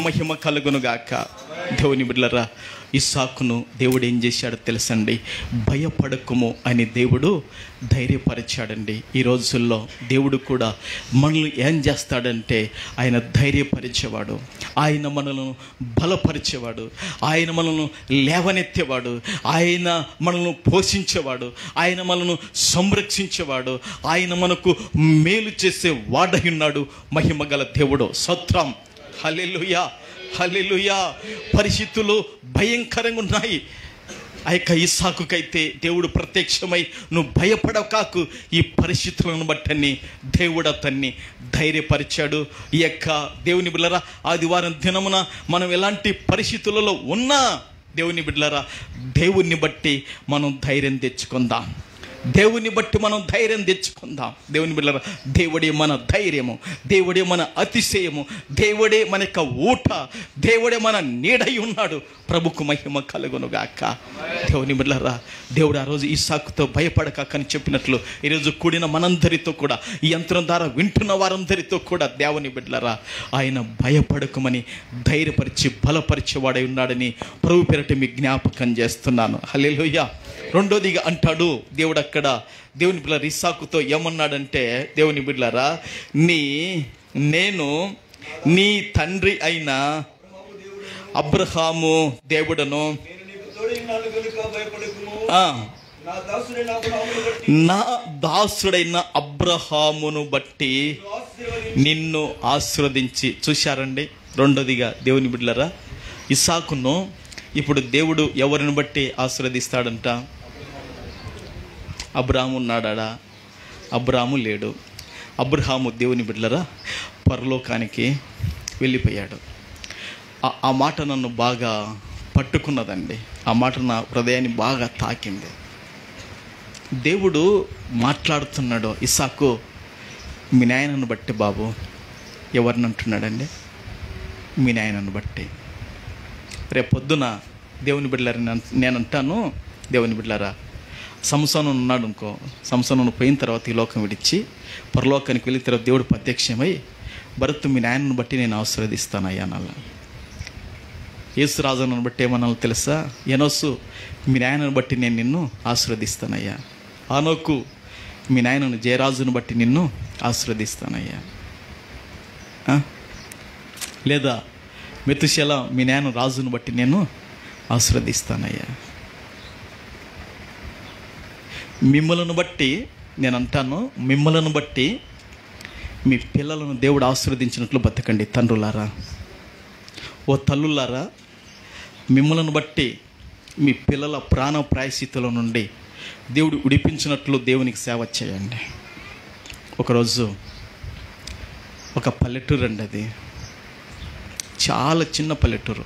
మహిమ కలుగునుగాక. దేవుని బిడ్డలారా, ఇస్సాకును దేవుడు ఏం చేశాడో తెలుసండి, భయపడకుము అని దేవుడు ధైర్యపరిచాడండి. ఈ రోజుల్లో దేవుడు కూడా మనల్ని ఏం చేస్తాడంటే ఆయన ధైర్యపరిచేవాడు, ఆయన మనలను బలపరిచేవాడు, ఆయన మనల్ని లేవనెత్తేవాడు, ఆయన మనల్ని పోషించేవాడు, ఆయన మనల్ని సంరక్షించేవాడు, ఆయన మనకు మేలు చేసే వాడై ఉన్నాడు మహిమ గల దేవుడు. స్తోత్రం. హల్లెలూయా, హల్లెలూయా. పరిస్థితులు భయంకరంగా ఉన్నాయి. ఆ యొక్క ఇస్సాకుకైతే దేవుడు ప్రత్యక్షమై నువ్వు భయపడకాకు, ఈ పరిస్థితులను బట్టని దేవుడు అతన్ని ధైర్యపరిచాడు. ఈ యొక్క దేవుని బిడ్డలారా, ఆదివారం దినమున మనం ఎలాంటి పరిస్థితులలో ఉన్నా దేవుని బిడ్డలారా, దేవుణ్ణి బట్టి మనం ధైర్యం తెచ్చుకుందాం, దేవుని బట్టి మనం ధైర్యం తెచ్చుకుందాం. దేవుని బిడ్డలారా, దేవుడే మన ధైర్యము, దేవుడే మన అతిశయము, దేవుడే మన యొక్క ఊట, దేవుడే మన నీడై ఉన్నాడు. ప్రభుకు మహిమ కలుగునుగాక. దేవుని బిడ్డలారా, దేవుడు ఆ రోజు ఇస్సాకుతో భయపడకని చెప్పినట్లు ఈరోజు కూడిన మనందరితో కూడా, ఈ యంత్రం ద్వారా వింటున్న వారందరితో కూడా దేవుని బిడ్డలారా, ఆయన భయపడకమని ధైర్యపరిచి బలపరిచేవాడై ఉన్నాడని ప్రభు పేరట మీ జ్ఞాపకం చేస్తున్నాను. హల్లెలూయా. రెండోదిగా అంటాడు దేవుడు అక్కడ, దేవుని బిడ్డలారా, ఇస్సాకుతో ఏమన్నాడంటే, దేవుని బిడ్డలారా, నేను నీ తండ్రి అయిన అబ్రహాము దేవుడను, నా దాసుడైన అబ్రహామును బట్టి నిన్ను ఆశీర్వదించి. చూశారండి. రెండోదిగా దేవుని బిడ్డలారా, ఇస్సాకును ఇప్పుడు దేవుడు ఎవరిని బట్టి ఆశీర్వదిస్తాడంట? అబ్రాహాము ఉన్నాడా? అబ్రాహాము లేడు. అబ్రహాము దేవుని బిడ్డలారా పరలోకానికి వెళ్ళిపోయాడు. ఆ మాట నన్ను బాగా పట్టుకున్నదండి. ఆ మాట నా హృదయాన్ని బాగా తాకింది. దేవుడు మాట్లాడుతున్నాడు, ఇస్సాకు మీ నాయనను బట్టి బాబు. ఎవరిని అంటున్నాడండి? మీ నాయనను బట్టి. రేపు పొద్దున దేవుని బిడ్డలారా నేను అంటాను, దేవుని బిడ్డలారా, సంసోను ఉన్నాడు అనుకో, సంసోను పోయిన తర్వాత ఈ లోకం విడిచి పరలోకానికి వెళ్ళిన తర్వాత దేవుడు ప్రత్యక్షమై, భరత్ మీ నాయనను బట్టి నేను ఆశీర్వదిస్తానయ్యా అనాల. యేసురాజును బట్టి ఏమన్నా తెలుసా? ఎనోసు మీ నాయనను బట్టి నేను నిన్ను ఆశీర్వదిస్తానయ్యా. ఆనోకు మీ నాయనను జయరాజును బట్టి నిన్ను ఆశీర్వదిస్తానయ్యా. లేదా మెతుషెల మీ నాయన రాజును బట్టి నేను ఆశీర్వదిస్తానయ్యా. మిమ్మలను బట్టి నేను అంటాను, మిమ్మలను బట్టి మీ పిల్లలను దేవుడు ఆశీర్వదించినట్లు బతకండి తండ్రులారా. ఓ తల్లులారా, మిమ్మలను బట్టి మీ పిల్లల ప్రాణ ప్రాయశ్చిత్తుల నుండి దేవుడు విడిపించినట్లు దేవునికి సేవ చేయండి. ఒకరోజు ఒక పల్లెటూరు అండి, అది చాలా చిన్న పల్లెటూరు.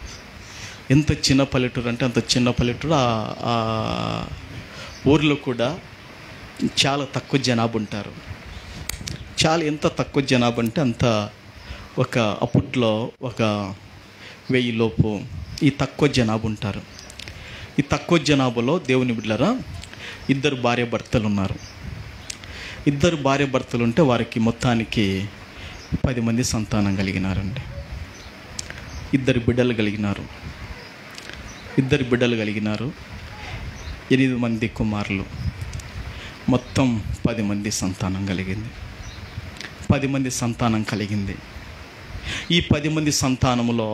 ఎంత చిన్న పల్లెటూరు అంటే అంత చిన్న పల్లెటూరు. ఆ ఊరిలో కూడా చాలా తక్కువ జనాభా ఉంటారు. ఎంత తక్కువ జనాభా అంటే అంత, ఒక అప్పట్లో ఒక 1000 లోపు ఈ తక్కువ జనాభా ఉంటారు. ఈ తక్కువ జనాభాలో దేవుని బిడ్డలారా 2 భార్యాభర్తలు ఉన్నారు. 2 భార్యాభర్తలు ఉంటే వారికి మొత్తానికి 10 మంది సంతానం కలిగినారండి. 2 బిడ్డలు కలిగినారు. 8 మంది కుమారులు, మొత్తం 10 మంది సంతానం కలిగింది. 10 మంది సంతానం కలిగింది. ఈ 10 మంది సంతానములో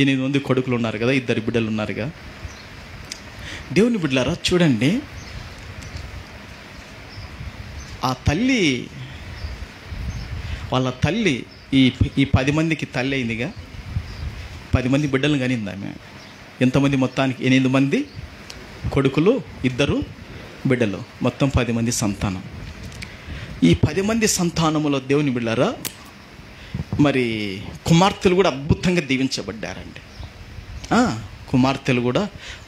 8 మంది కొడుకులు ఉన్నారు కదా, 2 బిడ్డలు ఉన్నారుగా. దేవుని బిడ్డలారా చూడండి, ఆ తల్లి, వాళ్ళ తల్లి ఈ 10 మందికి తల్లి అయిందిగా. 10 మంది బిడ్డలు కనింది ఆమె. ఎంతమంది? మొత్తానికి 8 మంది కొడుకులు, 2 బిడ్డలు, మొత్తం 10 మంది సంతానం. ఈ 10 మంది సంతానములో దేవుని బిడ్డలారా మరి కుమార్తెలు కూడా అద్భుతంగా దీవించబడ్డారండి. కుమార్తెలు కూడా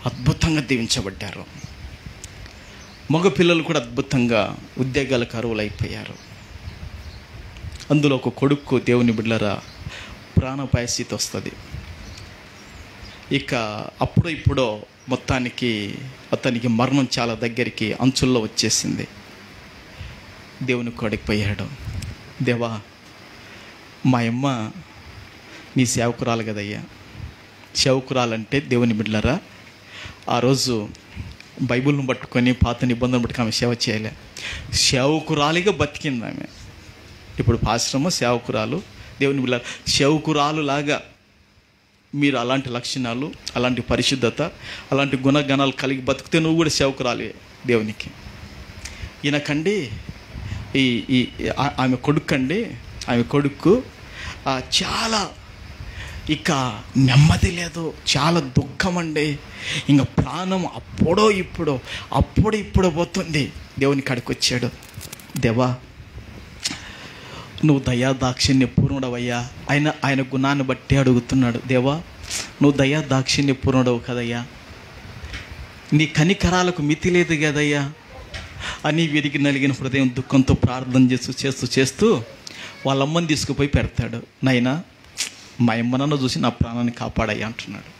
అద్భుతంగా దీవించబడ్డారు. మగపిల్లలు కూడా అద్భుతంగా ఉద్యోగాలకు అర్హులైపోయారు. అందులో ఒక కొడుకు దేవుని బిడ్డలారా ప్రాణాపాయ స్థితి వస్తుంది. ఇక అప్పుడో ఇప్పుడో మొత్తానికి అతనికి మరణం చాలా దగ్గరికి అంచుల్లో వచ్చేసింది. దేవుని కొడుకు పోయాడు. దేవా, మా అమ్మ నీ సేవకురాలు కదయ్యా. సేవకురాలంటే దేవుని బిడ్డలారా, ఆ రోజు బైబిల్ను పట్టుకొని పాత నిబంధనలు పట్టుకొని ఆమె సేవ చేయలే. సేవకురాలిగా బతికింది ఆమె. ఇప్పుడు పాశ్రమ సేవకురాలు, దేవుని బిడ్డలారా, సేవకురాలు లాగా మీరు అలాంటి లక్షణాలు, అలాంటి పరిశుద్ధత, అలాంటి గుణగణాలు కలిగి బతికితే నువ్వు కూడా సేవకురాలి దేవునికి. ఈయనకండి ఈ ఆమె కొడుకండి, ఆమె కొడుకు చాలా ఇక నెమ్మది లేదు, చాలా దుఃఖం అండి. ఇంకా ప్రాణం అప్పుడో ఇప్పుడో పోతుంది. దేవుని కాడికి వచ్చాడు. దేవా, నువ్వు దయా దాక్షిణ్య పూర్ణుడవయ్యా. ఆయన గుణాన్ని బట్టి అడుగుతున్నాడు. దేవా, నువ్వు దయా దాక్షిణ్య పూర్ణుడవు కదయ్యా, నీ కనికరాలకు మితి లేదు కదయ్యా అని విరిగి నలిగిన హృదయం దుఃఖంతో ప్రార్థన చేస్తూ వాళ్ళమ్మని తీసుకుపోయి పెడతాడు. నైనా మా అమ్మనన్న చూసి నా ప్రాణాన్ని కాపాడయ్యా అంటున్నాడు.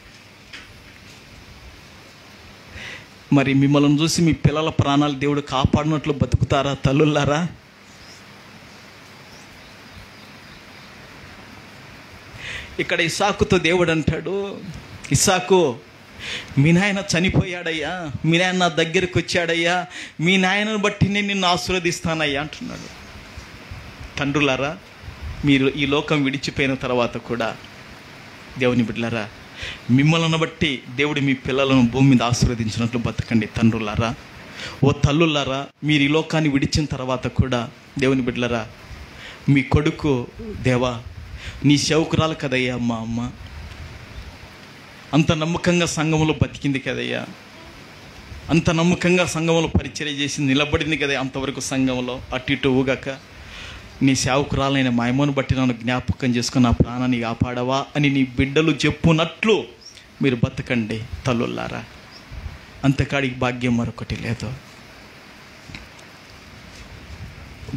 మరి మిమ్మల్ని చూసి మీ పిల్లల ప్రాణాలు దేవుడు కాపాడినట్లు బతుకుతారా తల్లులారా? ఇక్కడ ఇస్సాకుతో దేవుడు అంటాడు, ఇస్సాకు, మీ నాయన చనిపోయాడయ్యా, మీ నాయన నా దగ్గరికి వచ్చాడయ్యా, మీ నాయనను బట్టి నేను నిన్ను ఆశీర్వదిస్తానయ్యా అంటున్నాడు. తండ్రులారా, మీరు ఈ లోకం విడిచిపోయిన తర్వాత కూడా దేవుని బిడ్డలారా, మిమ్మల్ని బట్టి దేవుడు మీ పిల్లలను భూమి మీద ఆశీర్వదించినట్లు బతకండి. తండ్రులారా, ఓ తల్లులారా, మీరు ఈ లోకాన్ని విడిచిన తర్వాత కూడా దేవుని బిడ్డలారా, మీ కొడుకు, దేవా నీ సేవకురాలు కదయ్యా మా అమ్మ, అంత నమ్మకంగా సంఘంలో బతికింది కదయ్యా, అంత నమ్మకంగా సంఘంలో పరిచర్య చేసి నిలబడింది కదయ్యా, అంతవరకు సంఘంలో అటు ఇటు ఊగాక నీ సేవకురాలైన మా అమ్మను బట్టి నన్ను జ్ఞాపకం చేసుకుని నా ప్రాణాన్ని కాపాడవా అని నీ బిడ్డలు చెప్పునట్లు మీరు బతకండి తల్లులారా. అంతకాడికి భాగ్యం మరొకటి లేదు.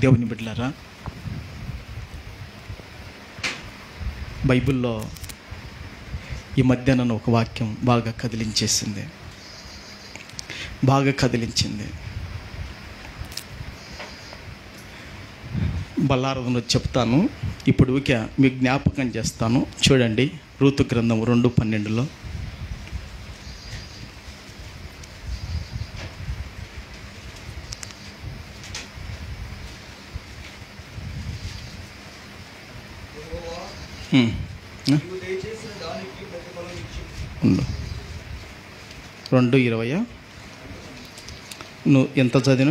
దేవుని బిడ్డలారా, బైబిల్లో ఈ మధ్య నన్ను ఒక వాక్యం బాగా కదిలించింది. బల్లారదను చెప్తాను, ఇప్పుడు ఊకే మీకు జ్ఞాపకం చేస్తాను. చూడండి, రూతు గ్రంథం 2:12లో ఉండు. 2:20 నువ్వు ఎంత చదివిన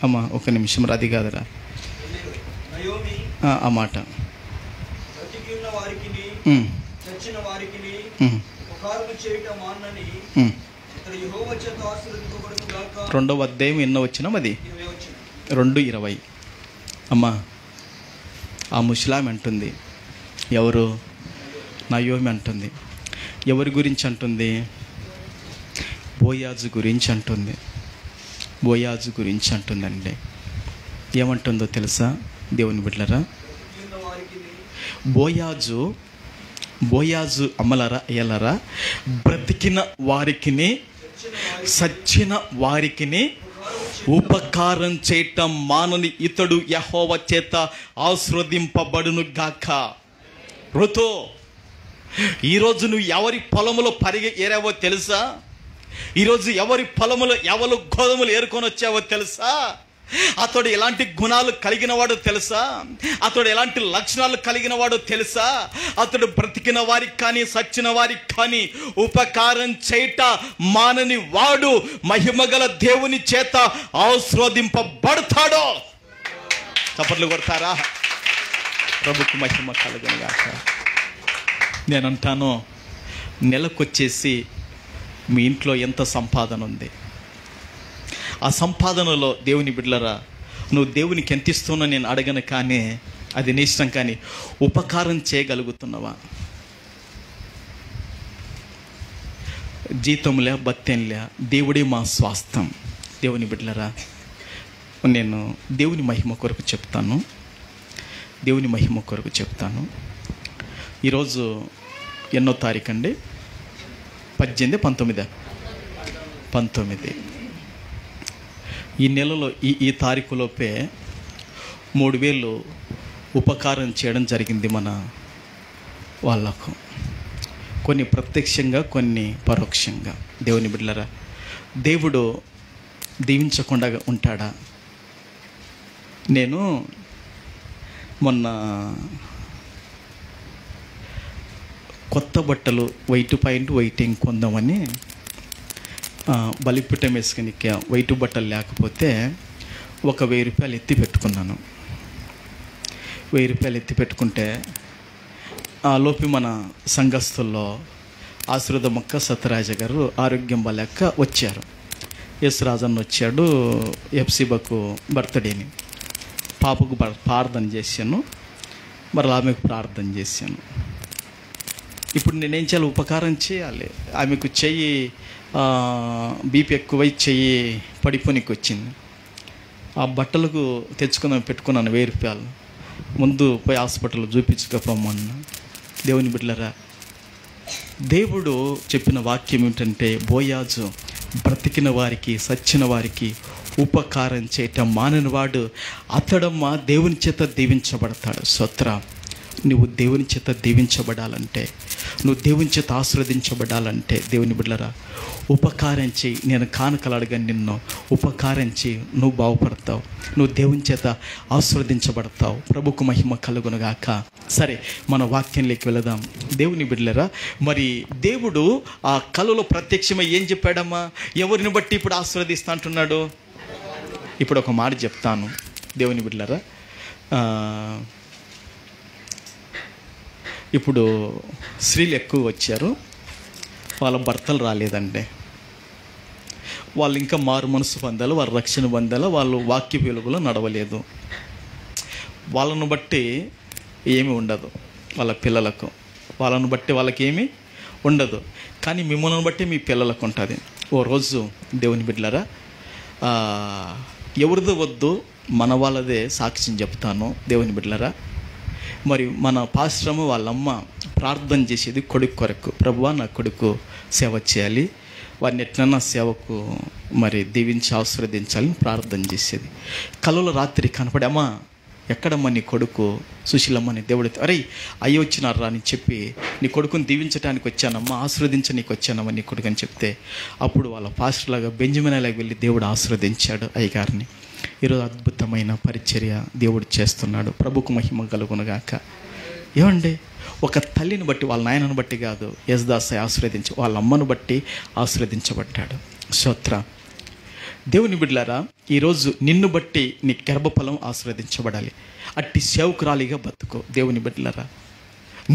అమ్మా, ఒక నిమిషం, అది కాదురా ఆ మాట. రెండవ అధ్యాయం ఎన్నో వచ్చినాం, అది 2:20. అమ్మా, ఆ ముస్లాం అంటుంది, ఎవరు? నయోమి అంటుంది. ఎవరి గురించి అంటుంది? బోయాజు గురించి అంటుంది. బోయాజు గురించి అంటుందండి. ఏమంటుందో తెలుసా దేవుని బిడ్డలారా? బోయాజు అమ్మలారా అయ్యలారా, బ్రతికిన వారికిని సచ్చిన వారికిని ఉపకారం చేయటం మానని ఇతడు యెహోవా చేత ఆశీర్వదింపబడును గాక. ఋతు, ఈరోజు నువ్వు ఎవరి పొలములో ఏరావో తెలుసా? ఈరోజు ఎవరి పొలములో ఎవరు గోధుమలు ఏరుకొని వచ్చావో తెలుసా? అతడు ఎలాంటి గుణాలు కలిగిన వాడో తెలుసా? అతడు ఎలాంటి లక్షణాలు కలిగిన వాడో తెలుసా? అతడు బ్రతికిన వారికి కానీ సచ్చిన వారికి కానీ ఉపకారం చేయట మానని వాడు మహిమగల దేవుని చేత ఆశీర్వదింపబడతాడో. చప్పట్లు కొడతారా? ప్రభుకు మహిమ కలుగును గాక. నేనంటాను, నెలకొచ్చేసి మీ ఇంట్లో ఎంత సంపాదన ఉంది, ఆ సంపాదనలో దేవుని బిడ్డలరా, నువ్వు దేవునికి ఎంత ఇస్తున్నా నేను అడగను, కానీ అది నీ ఇష్టం, కానీ ఉపకారం చేయగలుగుతున్నావా? జీతంలే భత్యంలే, దేవుడే మా స్వాస్థ్యం. దేవుని బిడ్డలరా, నేను దేవుని మహిమ కొరకు చెప్తాను. ఈరోజు ఎన్నో తారీఖు అండి? 18, 19. ఈ నెలలో ఈ తారీఖులోపే 3,000 ఉపకారం చేయడం జరిగింది మన వాళ్ళకు, కొన్ని ప్రత్యక్షంగా, కొన్ని పరోక్షంగా. దేవుని బిడ్డలారా, దేవుడు దీవించకుండా ఉంటాడా? నేను మొన్న కొత్త బట్టలు వైట్ పాయింట్ వైటింగ్ కొందామని బలిపీఠం వేసుకుని వైట్ బట్టలు లేకపోతే ఒక 1000 రూపాయలు ఎత్తి పెట్టుకున్నాను. 1000 రూపాయలు ఎత్తి పెట్టుకుంటే ఆ లోపి మన సంఘస్థుల్లో ఆశీర్వాద మొక్క సత్యరాజ గారు ఆరోగ్యం బాలేక వచ్చారు. ఎస్ రాజన్న వచ్చాడు. ఎఫ్సీబాకు బర్త్డేని పాపకు ప్రార్థన చేశాను, మరి ఆమెకు ప్రార్థన చేశాను. ఇప్పుడు నేనేం చేయాలి? ఉపకారం చేయాలి. ఆమెకు చెయ్యి బీపీ ఎక్కువై చెయ్యి పడిపోనికి వచ్చింది. ఆ బట్టలకు తెచ్చుకుందాం పెట్టుకున్నాను 1000 రూపాయలు. ముందు పోయి హాస్పిటల్ చూపించుకోపోమన్నా. దేవుని బిడ్డలారా, దేవుడు చెప్పిన వాక్యం ఏమిటంటే, బోయాజు బ్రతికిన వారికి, సచ్చిన వారికి ఉపకారం చేయటం మాననివాడు అతడమ్మ దేవుని చేత దీవించబడతాడు. స్తోత్ర. నువ్వు దేవుని చేత దీవించబడాలంటే, నువ్వు దేవుని చేత ఆశీర్వదించబడాలంటే, దేవుని బిడ్డలారా, ఉపకారం చేయి. నేను కానుకలు అడగను నిన్ను, ఉపకారం చేయి. నువ్వు బాగుపడతావు, నువ్వు దేవుని చేత ఆశీర్వదించబడతావు. ప్రభుకు మహిమ కలుగునుగాక. సరే, మన వాక్యంలోకి వెళదాం. దేవుని బిడ్డలారా, మరి దేవుడు ఆ కలలో ప్రత్యక్షమై ఏం చెప్పాడమ్మా? ఎవరిని బట్టి ఇప్పుడు ఆశీర్వదిస్తా అంటున్నాడు? ఇప్పుడు ఒక మాట చెప్తాను దేవుని బిడ్డలారా. ఇప్పుడు స్త్రీలు ఎక్కువ వచ్చారు, వాళ్ళ భర్తలు రాలేదండి. వాళ్ళు ఇంకా మారు మనసు పొందాలి, వారు రక్షణ పొందాలి, వాళ్ళు వాక్య వెలుగులో నడవలేదు. వాళ్ళను బట్టి ఏమి ఉండదు వాళ్ళ పిల్లలకు, వాళ్ళను బట్టి వాళ్ళకి ఏమీ ఉండదు. కానీ మిమ్మల్ని బట్టి మీ పిల్లలకు ఉంటుంది. ఓ రోజు దేవుని బిడ్డలారా, ఎవరిదో వద్దు, మన వాళ్ళదే సాక్ష్యం చెప్తాను. దేవుని బిడ్డలారా, మరి మన పాశ్రమ వాళ్ళమ్మ ప్రార్థన చేసేది కొడుకు కొరకు. ప్రభువా, నా కొడుకు సేవ చేయాలి, వారిని ఎట్లన్నా సేవకు మరి దీవించి ఆశీర్వదించాలని ప్రార్థన చేసేది. కలలో రాత్రి కనపడి, అమ్మా ఎక్కడమ్మా నీ కొడుకు? సుశీలమ్మని దేవుడు, అరే అయ్యి వచ్చినారా అని చెప్పి, నీ కొడుకుని దీవించడానికి వచ్చానమ్మా, ఆశీర్వదించడానికి వచ్చానమ్మా నీ కొడుకు అని చెప్తే, అప్పుడు వాళ్ళ పాస్టర్లాగా బెంజమినాలాగా వెళ్ళి దేవుడు ఆశీర్వదించాడు అయ్యగారిని. ఈరోజు అద్భుతమైన పరిచర్య దేవుడు చేస్తున్నాడు. ప్రభుకు మహిమ కలుగునుగాక. ఏమండి, ఒక తల్లిని బట్టి, వాళ్ళ నాయనను బట్టి కాదు, యేసుదాసయ్య ఆశీర్వదించి వాళ్ళ అమ్మను బట్టి ఆశీర్వదించబడ్డాడు. స్తోత్ర. దేవుని బిడ్డలారా, ఈరోజు నిన్ను బట్టి నీ గర్భఫలం ఆశీర్వదించబడాలి. అట్టి సేవకురాలిగా బతుకు. దేవుని బిడ్డలారా,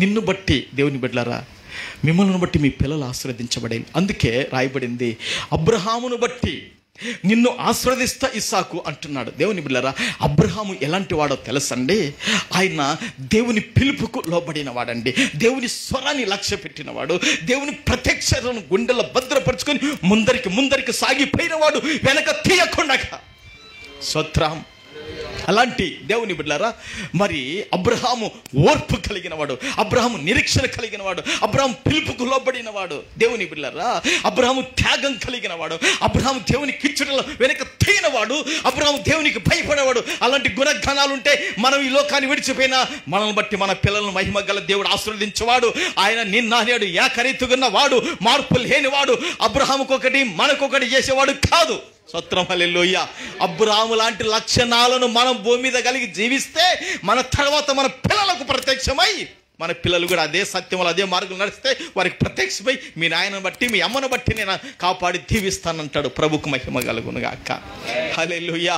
నిన్ను బట్టి, దేవుని బిడ్డలారా, మిమ్మల్ని బట్టి మీ పిల్లలు ఆశీర్వదించబడాలి. అందుకే రాయబడింది, అబ్రహామును బట్టి నిన్ను ఆశీర్వదిస్తా ఇస్సాకు అంటున్నాడు. దేవుని బిడ్డలారా, అబ్రహాము ఎలాంటి వాడో తెలుసండి? ఆయన దేవుని పిలుపుకు లోబడిన వాడండి, దేవుని స్వరాన్ని లక్ష్య పెట్టినవాడు, దేవుని ప్రత్యక్షతను గుండెల్లో భద్రపరుచుకొని ముందరికి సాగిపోయినవాడు, వెనక తీయకుండా. స్తోత్రం. అలాంటి దేవుని బిడ్డలారా, మరి అబ్రహాము ఓర్పు కలిగినవాడు, అబ్రహాము నిరీక్షణ కలిగినవాడు, అబ్రహాము పిలుపుకు లోబడినవాడు. దేవుని బిడ్డలారా, అబ్రహాము త్యాగం కలిగినవాడు, అబ్రహాము దేవుని కిచ్చుటలో వెనక తీయనవాడు, అబ్రహాము దేవునికి భయపడేవాడు. అలాంటి గుణగణాలుంటే మనం ఈ లోకాన్ని విడిచిపోయినా మనల్ని బట్టి మన పిల్లలను మహిమ గల దేవుడు ఆశీర్వదించేవాడు. ఆయన నిన్న నేడు ఏకరీతిగా వాడు, మార్పు లేనివాడు. అబ్రహాముకొకటి మనకొకటి చేసేవాడు కాదు. స్తోత్రం. హల్లెలూయా. అబ్రహాము లాంటి లక్షణాలను మనం భూమి మీద కలిగి జీవిస్తే, మన తర్వాత మన పిల్లలకు ప్రత్యక్షమై, మన పిల్లలు కూడా అదే సత్యంలో అదే మార్గం నడిస్తే వారికి ప్రత్యక్షమై, మీ నాయనను బట్టి మీ అమ్మను బట్టి నేను కాపాడి దీవిస్తానంటాడు. ప్రభుకు మహిమ కలుగునుగాక. హల్లెలూయా,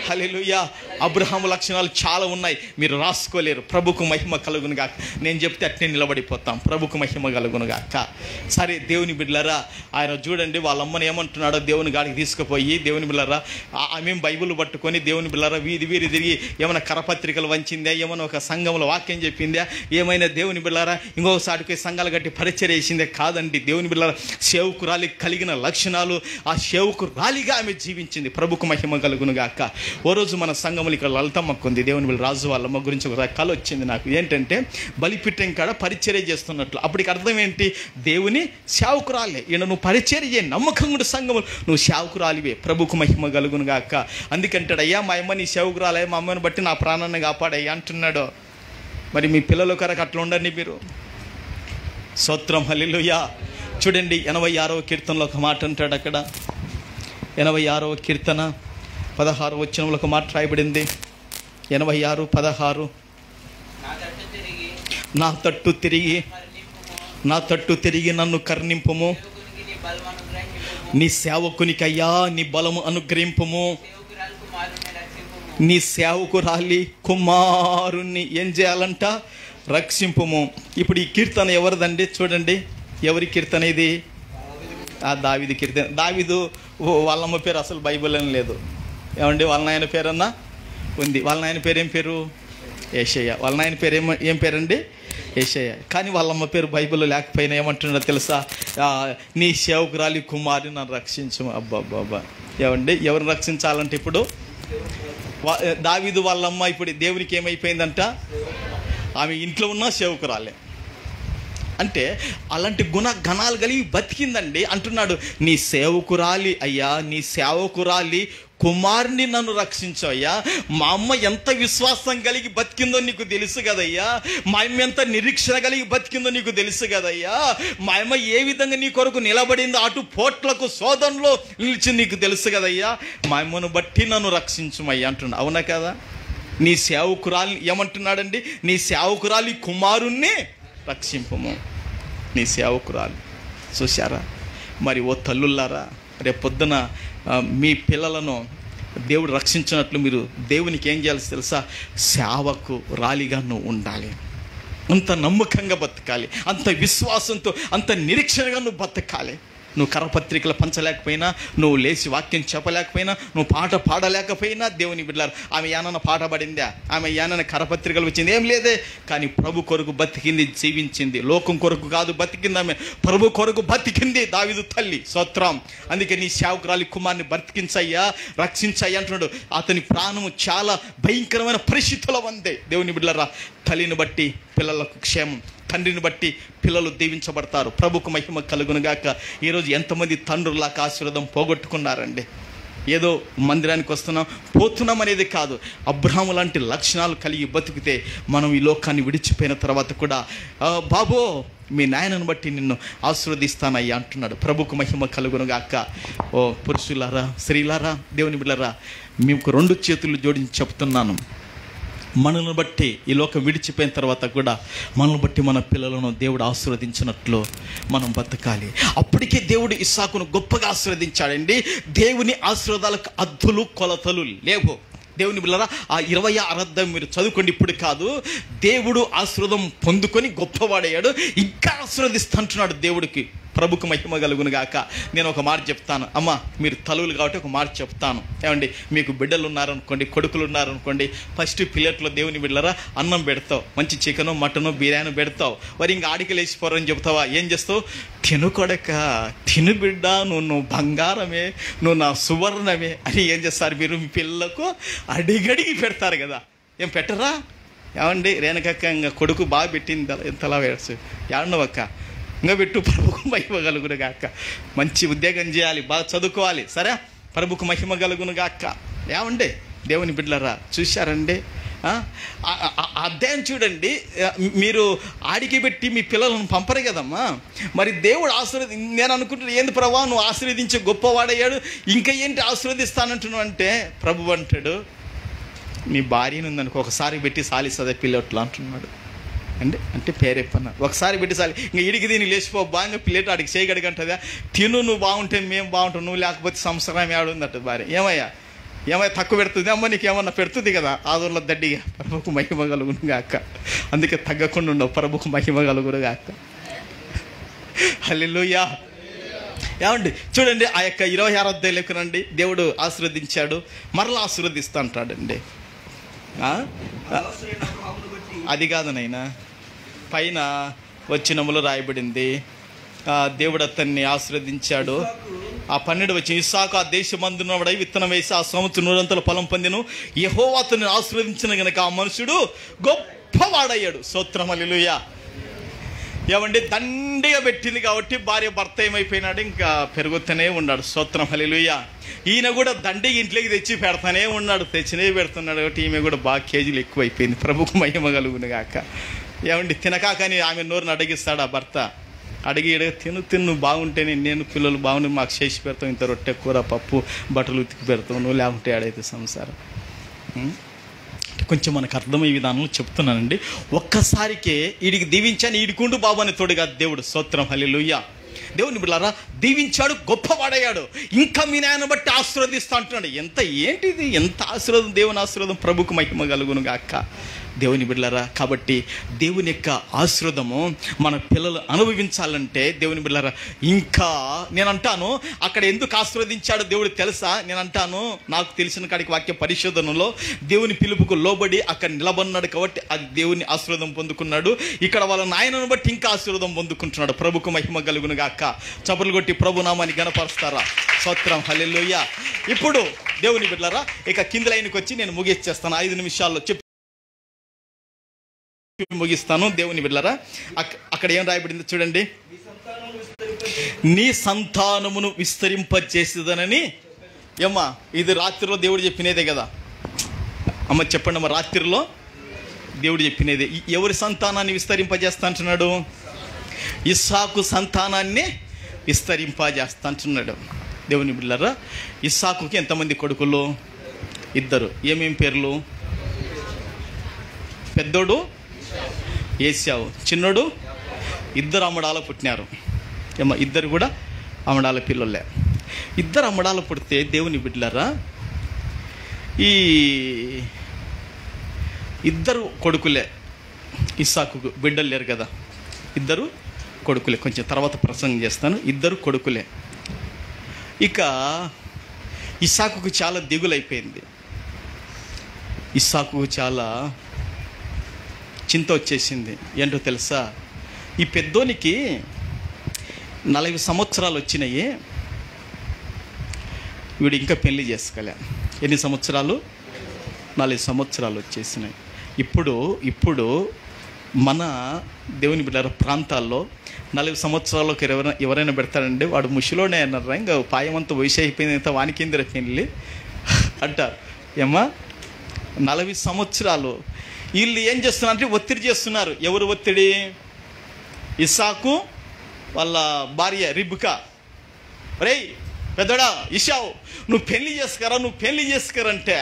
హల్లెలూయా. అబ్రహాము లక్షణాలు చాలా ఉన్నాయి, మీరు రాసుకోలేరు. ప్రభుకు మహిమ కలుగునుగాక. నేను చెప్తే అట్నే నిలబడిపోతాం. ప్రభుకు మహిమ కలుగునుగాక. సరే, దేవుని బిడ్డలారా, ఆయన చూడండి వాళ్ళ అమ్మని ఏమంటున్నాడో దేవుని గాడికి తీసుకుపోయి, దేవుని బిడ్డలారా, ఆమె బైబిల్ పట్టుకొని దేవుని బిడ్డలారా వీధి తిరిగి ఏమైనా కరపత్రికలు వంచిందా, ఏమైనా ఒక సంఘంలో వాక్యం చెప్పిందా, ఏమైనా దేవుని బిడ్డలారా ఇంకొకసారికి సంఘాలు కట్టి పరిచర్య చేసిందే కాదండి. దేవుని బిడ్డలారా, సేవకురాలి కలిగిన లక్షణాలు, ఆ సేవకురాలిగా ఆమె జీవించింది. ప్రభుకు మహిమ కలుగునుగాక. ఓ రోజు మన సంఘంలో ఇక్కడ లలితమ్మకు ఉంది, దేవుని బిడ్డ రాజు వాళ్ళమ్మ గురించి ఒక కళ వచ్చింది నాకు. ఏంటంటే బలిపీఠం కాడ పరిచర్య చేస్తున్నట్లు. అప్పటికి అర్థం ఏంటి? దేవుని సేవకురాలే. ఈయన నువ్వు పరిచర్య నమ్మకం కూడా సంఘములు, నువ్వు సేవకురాలివే. ప్రభుకు మహిమ కలుగునుగాక. అందుకంటాడు, అయ్యా మా అమ్మ నీ సేవకురాలే, మా అమ్మని బట్టి నా ప్రాణాన్ని కాపాడయ్యా అంటున్నాడు. మరి మీ పిల్లల కొరకు అట్లా ఉండండి మీరు. స్తోత్రం, హల్లెలూయా. చూడండి 86వ కీర్తనలో ఒక మాట అంటాడు. అక్కడ 86వ కీర్తన 16వ వచనంలో ఒక మాట రాయబడింది. 86:16 నా తట్టు తిరిగి నన్ను కరుణింపుము, నీ సేవకునికయ్యా నీ బలము అనుగ్రహింపుము, నీ సేవకురాలి కుమారుణ్ణి ఏం చేయాలంట? రక్షింపుము. ఇప్పుడు ఈ కీర్తన ఎవరిదండి? చూడండి, ఎవరి కీర్తన ఇది? దావీదు కీర్తన. దావీదు వాళ్ళమ్మ పేరు అసలు బైబిల్ అని లేదు. ఏమండి, వాళ్ళ నాయన పేరన్నా ఉంది. వాళ్ళ నాయన పేరు ఏం పేరు? యేషయ్య. వాళ్ళ నాయన పేరు ఏం పేరండి? యేషయ్య. కానీ వాళ్ళమ్మ పేరు బైబిల్లో లేకపోయినా ఏమంటున్నారో తెలుసా? నీ సేవకురాలి కుమారుని నన్ను రక్షించు. అబ్బాబ్బాబ్బా. ఏమండి, ఎవరిని రక్షించాలంటే ఇప్పుడు దావీదు వాళ్ళమ్మ ఇప్పుడు దేవునికి ఏమైపోయిందంట? ఆమె ఇంట్లో ఉన్న సేవకురాలే. అంటే అలాంటి గుణగణాలు కలిగి బతికిందండి. అంటున్నాడు, నీ సేవకురాలి అయ్యా, నీ సేవకురాలి కుమారుని నన్ను రక్షించు అయ్యా. మా అమ్మ ఎంత విశ్వాసం కలిగి బతికిందో నీకు తెలుసు కదయ్యా. మా అమ్మ ఎంత నిరీక్షణ కలిగి బతికిందో నీకు తెలుసు కదయ్యా. మా అమ్మ ఏ విధంగా నీ కొరకు నిలబడిందో, అటు పోట్లకు శోధనలో నిలిచి నీకు తెలుసు కదయ్యా. మా అమ్మను బట్టి నన్ను రక్షించుమయ్యా అంటున్నా. అవునా కదా? నీ సేవకురాలి ఏమంటున్నాడండి? నీ సేవకురాలి కుమారుణ్ణి రక్షింపము. నీ సేవకురాలు. చూశారా? మరి ఓ తల్లుల్లారా, రేపొద్దున మీ పిల్లలను దేవుడు రక్షించినట్లు మీరు దేవునికి ఏం చేయాలి తెలుసా? సేవకు రాలిగా నువ్వు ఉండాలి. అంత నమ్మకంగా బతకాలి, అంత విశ్వాసంతో, అంత నిరీక్షణగా నువ్వు బతకాలి. నువ్వు కరపత్రికలు పంచలేకపోయినా, నువ్వు లేచి వాక్యం చెప్పలేకపోయినా, నువ్వు పాట పాడలేకపోయినా, దేవుని బిడ్డలారా, ఆమె యానన్న పాట పడిందా? ఆమె యానన్న కరపత్రికలు వచ్చింది ఏం లేదే. కానీ ప్రభు కొరకు బతికింది, జీవించింది. లోకం కొరకు కాదు బతికింది, ఆమె ప్రభు కొరకు బతికింది. దావీదు తల్లి. స్తోత్రం. అందుకే నీ సేవకురాలి కుమారుని బ్రతికించయ్యా, రక్షించయ్యా అంటున్నాడు. అతని ప్రాణము చాలా భయంకరమైన పరిస్థితుల్లో ఉంది. దేవుని బిడ్డలారా, తల్లిని బట్టి పిల్లలకు క్షేమం, తండ్రిని బట్టి పిల్లలు దీవించబడతారు. ప్రభుకు మహిమ కలుగునుగాక. ఈరోజు ఎంతమంది తండ్రులకు ఆశీర్వాదం పోగొట్టుకున్నారండి. ఏదో మందిరానికి వస్తున్నాం పోతున్నాం అనేది కాదు. అబ్రహాము లాంటి లక్షణాలు కలిగి బతికితే మనం ఈ లోకాన్ని విడిచిపోయిన తర్వాత కూడా బాబో మీ నాయనను బట్టి నిన్ను ఆశీర్వదిస్తానయ్యా అంటున్నాడు. ప్రభుకు మహిమ కలుగునుగాక. ఓ పురుషులారా, స్త్రీలారా, దేవుని బిడ్డలారా, మీకు 2 చేతులు జోడించి చెప్తున్నాను. మనల్ని బట్టి ఈ లోకం విడిచిపోయిన తర్వాత కూడా మనల్ని బట్టి మన పిల్లలను దేవుడు ఆశీర్వదించినట్లు మనం బతకాలి. అప్పటికే దేవుడు ఇస్సాకును గొప్పగా ఆశీర్వదించాడండి. దేవుని ఆశీర్వాదాలకు అద్దులు కొలతలు లేవు. దేవుని బిడ్డలారా, ఆ 26 అధ్యాయం మీరు చదువుకోండి. ఇప్పుడు కాదు, దేవుడు ఆశీర్వాదం పొందుకొని గొప్పవాడయ్యాడు. ఇంకా ఆశీర్వదిస్తుంటున్నాడు దేవుడికి. ప్రభుకు మహిమ కలుగును గాక. నేను ఒక మాట చెప్తాను. అమ్మ, మీరు తలువులు కాబట్టి ఒక మాట చెప్తాను. ఏమండి, మీకు బిడ్డలు ఉన్నారనుకోండి, కొడుకులు ఉన్నారనుకోండి, ఫస్ట్ ప్లేట్లో దేవుని బిడ్డలారా అన్నం పెడతావు. మంచి చికెను, మటను, బిర్యానీ పెడతావు. మరి ఇంకా ఆడికి లేచిపోరని చెప్తావా? ఏం చేస్తావు? తిను కొడక, తిను బిడ్డ, నువ్వు బంగారమే, నువ్వు నా సువర్ణమే అని ఏం చేస్తారు మీరు? మీ పిల్లలకు అడిగడిగి పెడతారు కదా. ఏం పెట్టరా? ఏమండి, రేణుకక్క ఇంకా కొడుకు బాగా పెట్టింది, ఎంతలా వేడచ్చు ఏడవక్క ఇంకా పెట్టు. ప్రభుకు మహిమ కలుగును గాక. మంచి ఉద్యోగం చేయాలి, బాగా చదువుకోవాలి, సరే? ప్రభుకు మహిమ కలుగును గాక. ఏమండి దేవుని బిడ్డలారా, చూశారండి అధ్యాయం చూడండి. మీరు ఆడికి పెట్టి మీ పిల్లలను పంపరు కదమ్మా. మరి దేవుడు నేను అనుకుంటున్నాను, ఏంది ప్రభా నువ్వు ఆశీర్వదించే గొప్పవాడయ్యాడు, ఇంకా ఏంటి ఆశీర్వదిస్తానంటున్నావు అంటే, ప్రభు అంటాడు, నీ భార్యను ఉందనుకో ఒకసారి పెట్టి సాలిస్తుంది పిల్లట్లు అంటున్నాడు. అంటే పేరెప్పన్న ఒకసారి పెట్టి సాలి, ఇంకా ఇడికి దీన్ని లేచిపో బాగా పిల్లట ఆడికి చేయగడిగంటదా? తిను, నువ్వు బాగుంటే మేము బాగుంటాం, నువ్వు లేకపోతే సంవత్సరం ఏడుందట భార్య. ఏమయ్యా తక్కువ పెడుతుంది అమ్మ, నీకు ఏమన్నా పెడుతుంది కదా ఆదూర్లో దడ్డిగా. ప్రభుకు మహిమ కలుగును గాక. అందుకే తగ్గకుండా ఉండవు. ప్రభుకు మహిమ కలుగును గాక. హల్లెలూయా. ఏమండి చూడండి, ఆ యొక్క 26వ అధ్యాయంలోకి రండి. దేవుడు ఆశీర్వదించాడు, మరలా ఆశీర్వదిస్తా అంటాడండి. అది కాదు నైనా, పైన వచనములో రాయబడింది, దేవుడు అతన్ని ఆశీర్వదించాడు. ఆ 12 వచ్చి ఇస్సాకు ఆ దేశమందున్నవాడై విత్తనం వేసి ఆ సంవత్సరం 100 ఫలం పొందెను. యెహోవా అతన్ని ఆశీర్వదించిన గనుక ఆ మనుషుడు గొప్పవాడయ్యాడు. స్తోత్రం, హల్లెలూయా. ఏమండి, దండిగా పెట్టింది కాబట్టి భార్య భర్త ఏమైపోయినాడు, ఇంకా పెరుగుతూనే ఉన్నాడు. స్తోత్రం, హల్లెలూయా. ఈయన కూడా దండిగా ఇంట్లోకి తెచ్చి పెడతానే ఉన్నాడు, తెచ్చినే పెడుతున్నాడు కాబట్టి ఈమె కూడా బాగా కేజీలు ఎక్కువైపోయింది. ప్రభుకు మహిమ కలుగును గాక. ఏమండి, తినకాకని ఆమె నోరుని అడిగిస్తాడు ఆ భర్త. అడిగి తిను బాగుంటేనే నేను పిల్లలు బాగుంటే మాకు చేసి పెడతాం, ఇంత రొట్టె కూర పప్పు బట్టలు ఉతికి పెడతాం, నువ్వు లేకుంటే ఆడైతే సంసారం. కొంచెం మనకు అర్థమయ్యే విధానంలో చెప్తున్నానండి. ఒక్కసారికే వీడికి దీవించాను, వీడికుండు బాబు అని తోడుగా దేవుడు. స్తోత్రం, హల్లెలూయా. దేవుని బిడ్డలారా, దీవించాడు, గొప్పవాడయ్యాడు, ఇంకా మీ నాయన బట్టి ఆశీర్వదిస్తా అంటున్నాడు. ఏంటిది, ఎంత ఆశీర్వాదం, దేవుని ఆశీర్వాదం, ప్రభుకు మహిమ కలుగును గాక. దేవుని బిడ్డలారా, కాబట్టి దేవుని యొక్క ఆశీర్వాదము మన పిల్లలు అనుభవించాలంటే దేవుని బిడ్డలారా, ఇంకా నేను అంటాను అక్కడ ఎందుకు ఆశీర్వదించాడో దేవుడు తెలుసా? నేను అంటాను, నాకు తెలిసిన కాడికి వాక్య పరిశోధనలో దేవుని పిలుపుకు లోబడి అక్కడ నిలబడినాడు కాబట్టి అది దేవుని ఆశీర్వాదం పొందుకున్నాడు. ఇక్కడ వాళ్ళ నాయనను బట్టి ఇంకా ఆశీర్వాదం పొందుకుంటున్నాడు. ప్రభుకు మహిమ కలుగును గాక. చప్పలు కొట్టి ప్రభు నామాన్ని గణపరుస్తారా? స్తోత్రం, హల్లెలూయా. ఇప్పుడు దేవుని బిడ్డలారా, ఇక కింద లైన్కి వచ్చి నేను ముగిచ్చేస్తాను. 5 నిమిషాల్లో ముగిస్తాను. దేవుని బిడ్డలారా, అక్కడ ఏం రాయబడింది చూడండి. నీ సంతానమును విస్తరింపజేసేదనని. ఏమ్మా, ఇది రాత్రిలో దేవుడు చెప్పినదే కదా అమ్మ, చెప్పండి అమ్మ. రాత్రిలో దేవుడు చెప్పినదే. ఎవరి సంతానాన్ని విస్తరింపజేస్తా అంటున్నాడు? ఇస్సాకు సంతానాన్ని విస్తరింపజేస్తా అంటున్నాడు. దేవుని బిడ్డలారా, ఇస్సాకుకి ఎంతమంది కొడుకులు? 2. ఏమేం పేర్లు? పెద్దోడు ఏశావు, చిన్నోడు. 2 అమ్మడాల పుట్టినారు. ఏమో 2 కూడా అమ్మడాల పిల్లలే. 2 అమ్మడాల పుడితే దేవుని బిడ్డలారా, ఈ 2 కొడుకులే. ఇస్సాకు బిడ్డలు లేరు కదా, 2 కొడుకులే. కొంచెం తర్వాత ప్రసంగం చేస్తాను. 2 కొడుకులే. ఇక ఇస్సాకుకు చాలా దిగులైపోయింది. ఇస్సాకు చాలా చింత వచ్చేసింది. ఏంటో తెలుసా? ఈ పెద్దోనికి 40 సంవత్సరాలు వచ్చినాయి, వీడు ఇంకా పెళ్లి చేసుకోలే. ఎన్ని సంవత్సరాలు? 40 సంవత్సరాలు వచ్చేసినాయి. ఇప్పుడు మన దేవుని బిడ్డల ప్రాంతాల్లో 40 సంవత్సరాలకు ఎవరైనా పెడతాడండి, వాడు ముషిలోనే అన్నారా, ఇంకా పాయమంతా వయసు అయిపోయింది, ఇంత వానికేందిర పెళ్ళి అంటారు. ఏమ్మా, 40 సంవత్సరాలు వీళ్ళు ఏం చేస్తున్నారంటే ఒత్తిడి చేస్తున్నారు. ఎవరు ఒత్తిడి? ఇస్సాకు వాళ్ళ భార్య రిబ్కా. రేయ్ పెద్దడా ఇషావు, నువ్వు పెళ్లి చేసుకరంటే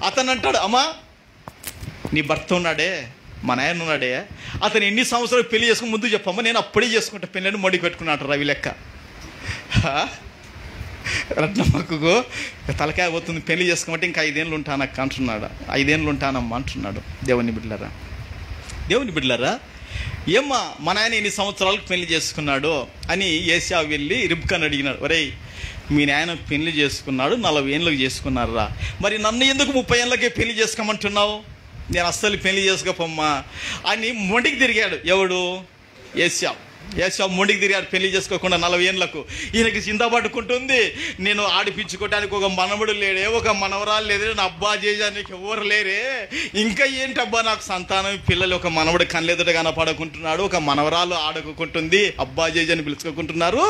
అతను అంటాడు, అమ్మా నీ భర్త ఉన్నాడే, మా నాయన ఉన్నాడే, అతను ఎన్ని సంవత్సరాలు పెళ్లి చేసుకుని ముందు చెప్పమ్మా, నేను అప్పుడే చేసుకుంటా పెళ్ళి అని మొడి పెట్టుకున్నాడు. రవి లెక్క రత్నమ్మకు తలకాయ పోతుంది, పెళ్లి చేసుకోమంటే ఇంకా 5 ఏళ్ళు ఉంటానక్క అంటున్నాడు. 5 ఏళ్ళు ఉంటానమ్మా అంటున్నాడు. దేవుని బిడ్డలారా, ఏమ్మా మా నాయన ఎన్ని సంవత్సరాలకు పెళ్లి చేసుకున్నాడు అని ఏశావు వెళ్ళి రిబ్కాను అడిగినాడు. ఒరేయ్, మీ నాయన పెళ్లి చేసుకున్నాడు 40 ఏళ్ళకి చేసుకున్నారా, మరి నన్ను ఎందుకు 30 ఏళ్ళకే పెళ్లి చేసుకోమంటున్నావు? నేను అస్సలు పెళ్లి చేసుకోపమ్మా అని మొండికి తిరిగాడు. ఎవడు? ఏశావు మొండికి తిరిగాడు పెళ్లి చేసుకోకుండా 40 ఏళ్ళకు. ఈయనకి చింత పట్టుకుంటుంది, నేను ఆడిపించుకోవడానికి ఒక మనవడు లేడే, ఒక మనవరాలు లేదే, నా అబ్బా చేయడానికి ఎవరు లేరే, ఇంకా ఏంటబ్బా నాకు సంతానం, పిల్లలు, ఒక మనవడు కళ్ళెదుట కనపడుకుంటున్నాడు, ఒక మనవరాలు ఆడుకుంటుంది, అబ్బా జేజని పిలుచుకుంటున్నారు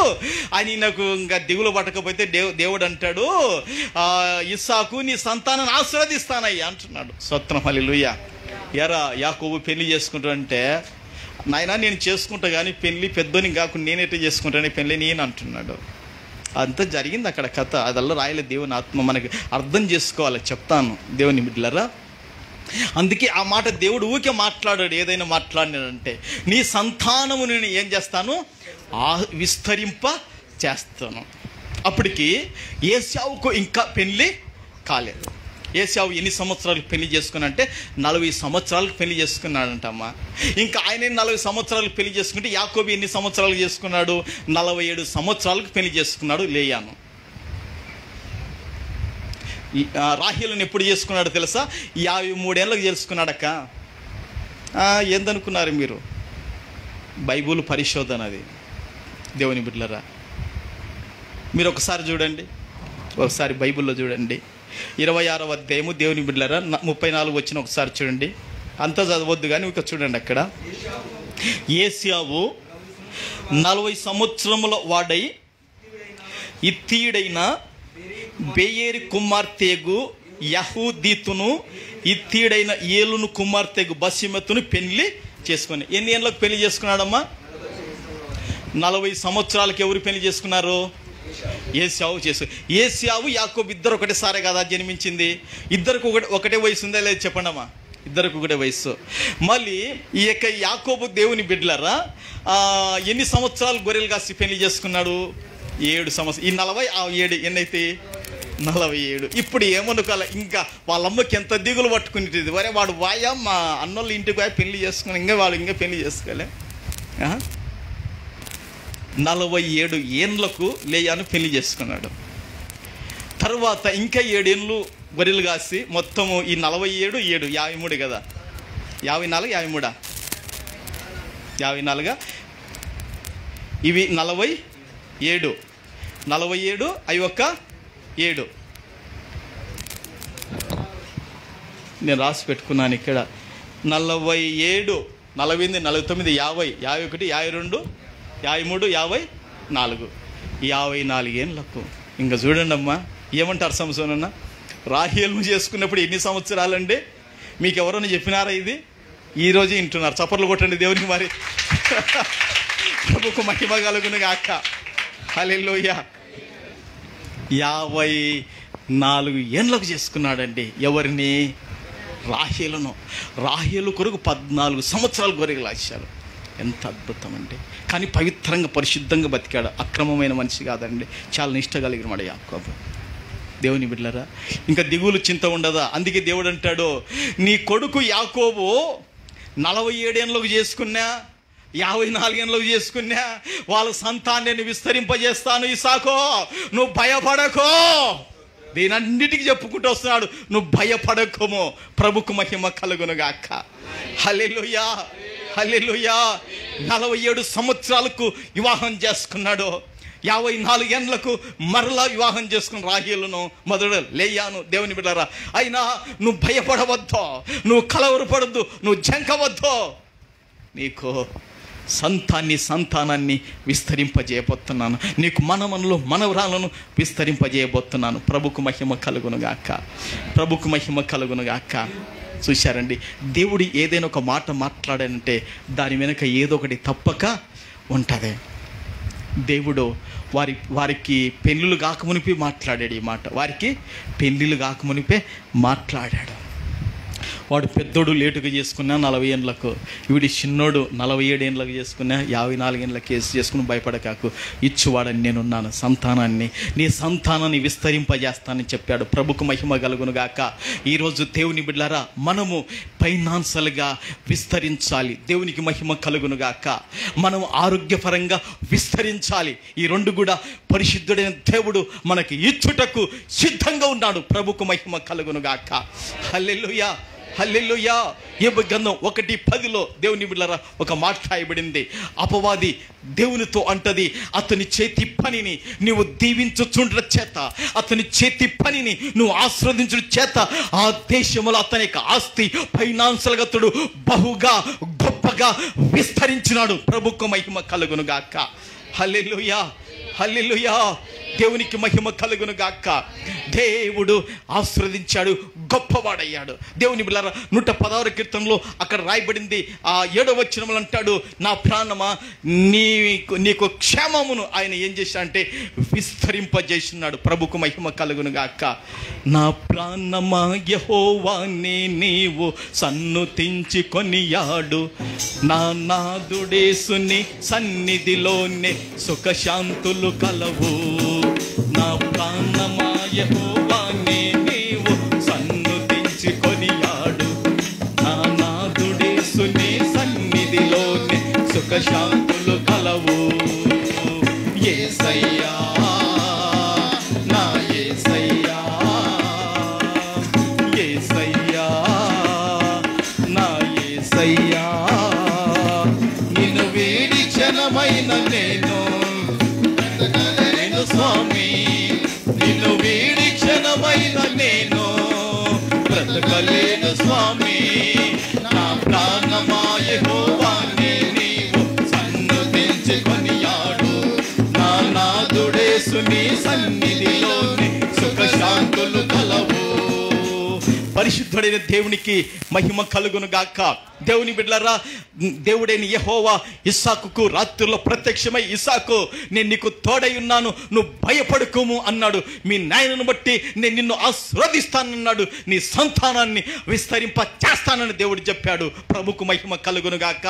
అని నాకు ఇంకా దిగులు పట్టకపోతే దేవుడు అంటాడు, ఇస్సాకు నీ సంతానాన్ని ఆశీర్వదిస్తానయ్యా అంటున్నాడు. స్తోత్రం, హల్లెలూయా. ఎరా యాకోబు పెళ్లి చేసుకుంటాడంటే, నాయన నేను చేసుకుంటా కానీ పెళ్ళి పెద్దోని కాకుండా నేనైతే చేసుకుంటాను పెళ్ళి నేను అంటున్నాడు. అంతా జరిగింది అక్కడ కథ. అదల్లా రాయలే దేవుని ఆత్మ, మనకి అర్థం చేసుకోవాలి. చెప్తాను దేవుని బిడ్డలారా, అందుకే ఆ మాట దేవుడు ఊకే మాట్లాడాడు. ఏదైనా మాట్లాడినాడంటే నీ సంతానము నేను ఏం చేస్తాను? విస్తరింప చేస్తాను. అప్పటికి ఏశావుకు ఇంకా పెళ్ళి కాలేదు. ఏశావు ఎన్ని సంవత్సరాలు పెళ్లి చేసుకున్నాడంటే 40 సంవత్సరాలకు పెళ్లి చేసుకున్నాడంటమ్మా. ఇంకా ఆయన 40 సంవత్సరాలకు పెళ్లి చేసుకుంటే యాకోబు ఎన్ని సంవత్సరాలు చేసుకున్నాడు? 47 సంవత్సరాలకు పెళ్లి చేసుకున్నాడు లేయాను. రాహేలుని ఎప్పుడు చేసుకున్నాడు తెలుసా? 53 ఏళ్ళకు చేసుకున్నాడక్క. ఏందనుకున్నారు మీరు? బైబుల్ పరిశోధన అది. దేవుని బిడ్డలారా, మీరు ఒకసారి చూడండి, ఒకసారి బైబిల్లో చూడండి. 26వ అధ్యాయము దేవుని బిడ్డలారా 34 వచ్చిన ఒకసారి చూడండి. అంతా చదవద్దు కానీ ఇక చూడండి. అక్కడ ఏశావు 40 సంవత్సరముల వాడై ఇత్తీయుడైన బెయేరు కుమార్తెగు యహూదీతును ఇత్తీయుడైన ఏలును కుమార్తెగు బసిమతును పెళ్లి చేసుకొని. ఎన్ని ఏళ్ళకు పెళ్లి చేసుకున్నాడమ్మా? 40 సంవత్సరాలకు ఎవరు పెళ్లి చేసుకున్నారు? ఏశావు ఏశావు యాకోబు ఇద్దరు ఒకటేసారి కదా జన్మించింది. ఇద్దరికి ఒకటే వయసు ఉందా లేదు చెప్పండి అమ్మా? ఇద్దరికి ఒకటే వయసు. మళ్ళీ ఈ యొక్క యాకోబు దేవుని బిడ్డలారా ఎన్ని సంవత్సరాలు గొర్రెలు కాసి పెళ్లి చేసుకున్నాడు? 7 సంవత్సరాలు. ఈ 40 ఆ 7 ఎన్నైతే 47. ఇప్పుడు ఏమనుకోవాలి, ఇంకా వాళ్ళ అమ్మకి ఎంత దిగులు పట్టుకునేది, వరే వాడు వాయా మా అన్నోళ్ళు ఇంటికి పోయి పెళ్లి చేసుకుని వాడు ఇంకా పెళ్లి చేసుకోలే. 47 ఏండ్లకు లేయాను పెళ్లి చేసుకున్నాడు. తర్వాత ఇంకా 7 ఏళ్ళు గొర్రెలు కాసి మొత్తము ఈ 47 7 53 కదా, 54 53 54 ఇవి 47 అవి ఒక 7 నేను రాసి పెట్టుకున్నాను ఇక్కడ. 47 48 49 50 51 52 53 54 54 ఏళ్ళకు. ఇంకా చూడండి అమ్మా, ఏమంటారు సంవత్సరం అన్న? రాహేలు చేసుకున్నప్పుడు ఎన్ని సంవత్సరాలండి? మీకు ఎవరైనా చెప్పినారా ఇది? ఈరోజు వింటున్నారు. చప్పట్లు కొట్టండి దేవునికి. మరి ప్రభుకు మహిమ కలుగును గాక. హల్లెలూయా. 54 ఏండ్లకు చేసుకున్నాడండి. ఎవరిని? రాహేలును. రాహేలు కొరకు 14 సంవత్సరాలు గొర్రెలు కాశాడు. ఎంత అద్భుతం అండి. కానీ పవిత్రంగా పరిశుద్ధంగా బతికాడు. అక్రమమైన మనిషి కాదండి. చాలా నిష్ట కలిగిన వాడు యాకోబు. దేవుని బిడ్డలారా, ఇంకా దిగులు చింత ఉండదా? అందుకే దేవుడు అంటాడు, నీ కొడుకు యాకోబు 47 ఏళ్ళకు చేసుకున్నా, 54 ఏళ్ళకు చేసుకున్నా, వాళ్ళ సంతానాన్ని విస్తరింపజేస్తాను. ఇసాకో నువ్వు భయపడకో. దీనన్నిటికీ చెప్పుకుంటూ వస్తున్నాడు, నువ్వు భయపడకోమో. ప్రభుకు మహిమ కలుగునుగాక. హల్లెలూయా, హల్లెలూయా. 47 సంవత్సరాలకు వివాహం చేసుకున్నాడు. 54 ఏళ్ళకు మరలా వివాహం చేసుకుని రాహేలును మొదలు లేయాను. దేవుని బిడ్డలారా, అయినా నువ్వు భయపడవద్దు, నువ్వు కలవరపడద్దు, నువ్వు జంకవద్దు. నీకు సంతానాన్ని విస్తరింపజేయబోతున్నాను. నీకు మనమనులు మనవరాలను విస్తరింపజేయబోతున్నాను. ప్రభుకు మహిమ కలుగునుగాక. ప్రభుకు మహిమ కలుగునుగాక. చూశారండి, దేవుడు ఏదైనా ఒక మాట మాట్లాడానంటే దాని వెనుక ఏదో ఒకటి తప్పక ఉంటుంది. దేవుడు వారికి పెళ్ళిళ్ళు కాకమునిపే మాట్లాడాడు. ఈ మాట వారికి పెళ్ళిళ్ళు కాకమునిపే మాట్లాడాడు. వాడు పెద్దోడు లేటుగా చేసుకున్నా 40 ఏళ్ళకు, వీడి చిన్నోడు 47 ఏళ్ళకు చేసుకున్నా, 54 ఏళ్ళకి కేసు చేసుకుని భయపడకాకు, ఇచ్చువాడని నేనున్నాను. సంతానాన్ని, నీ సంతానాన్ని విస్తరింపజేస్తానని చెప్పాడు. ప్రభుకు మహిమ కలుగునుగాక. ఈరోజు దేవుని బిడ్డలారా, మనము ఫైనాన్షియల్గా విస్తరించాలి. దేవునికి మహిమ కలుగునుగాక. మనం ఆరోగ్యపరంగా విస్తరించాలి. ఈ రెండు కూడా పరిశుద్ధుడైన దేవుడు మనకి ఇచ్చుటకు సిద్ధంగా ఉన్నాడు. ప్రభుకు మహిమ కలుగునుగాక. హల్లెలూయా, హల్లెలూయా. యోబు గ్రంథం 1:10 దేవుని బిడ్డలారా ఒక మాట రాయబడింది. అపవాది దేవునితో అంటది, అతని చేతి పనిని నువ్వు దీవించుచుండ్ర చేత, అతని చేతి పనిని నువ్వు ఆస్వాదించుట చేత ఆ దేశంలో అతని యొక్క ఆస్తి ఫైనాన్షియల్గా అతడు బహుగా గొప్పగా విస్తరించినాడు. ప్రభుకు మహిమ కలుగునుగాక. హల్లెలూయా, హల్లెలూయా. దేవునికి మహిమ కలుగును గాక. దేవుడు ఆశీర్వదించాడు, గొప్పవాడయ్యాడు. దేవుని బిడ్డలారా 116 కీర్తనలో అక్కడ రాయబడింది. ఆ 7వ వచనంలో అంటాడు, నా ప్రాణమా నీకు క్షేమమును ఆయన ఏం చేశాడంటే విస్తరింపజేస్తున్నాడు. ప్రభుకు మహిమ కలుగును గాక. నా ప్రాణమా యెహోవాని నీవు సన్నుతించి కొనియాడు, నా నాదుడేసుని సన్నిధిలోనే సుఖశాంతులు కలవు. నా ప్రాణమా యెహోవాని నీవు సన్నుతించి కొనియాడు, నా నాదుడేసుని సన్నిధిలోనే సుఖశాంతులు కలవు. యేసయ్యా, నా యేసయ్యా, యేసయ్యా, నా యేసయ్యా, నిన్ను వీడి క్షణమైన నేను స్వామి, నిన్ను వీడి క్షణమైన నేను బ్రతకలేను స్వామి. నా ప్రాణమా యెహోవాని నీవు సన్నుతించి కొనియాడు, నా నాదుడేసుని సన్నిధిలోని సుఖశాంతులు కలవు. పరిశుద్ధుడైన దేవునికి మహిమ కలుగును గాక. దేవుని బిడ్డలారా, దేవుడైన యెహోవా ఇస్సాకుకు రాత్రుల్లో ప్రత్యక్షమై, ఇస్సాకు నేను నీకు తోడై ఉన్నాను, నువ్వు భయపడుకోము అన్నాడు. మీ నాయనను బట్టి నేను నిన్ను ఆశీర్వదిస్తానన్నాడు, నీ సంతానాన్ని విస్తరింప చేస్తానని దేవుడు చెప్పాడు. ప్రభుకు మహిమ కలుగును గాక.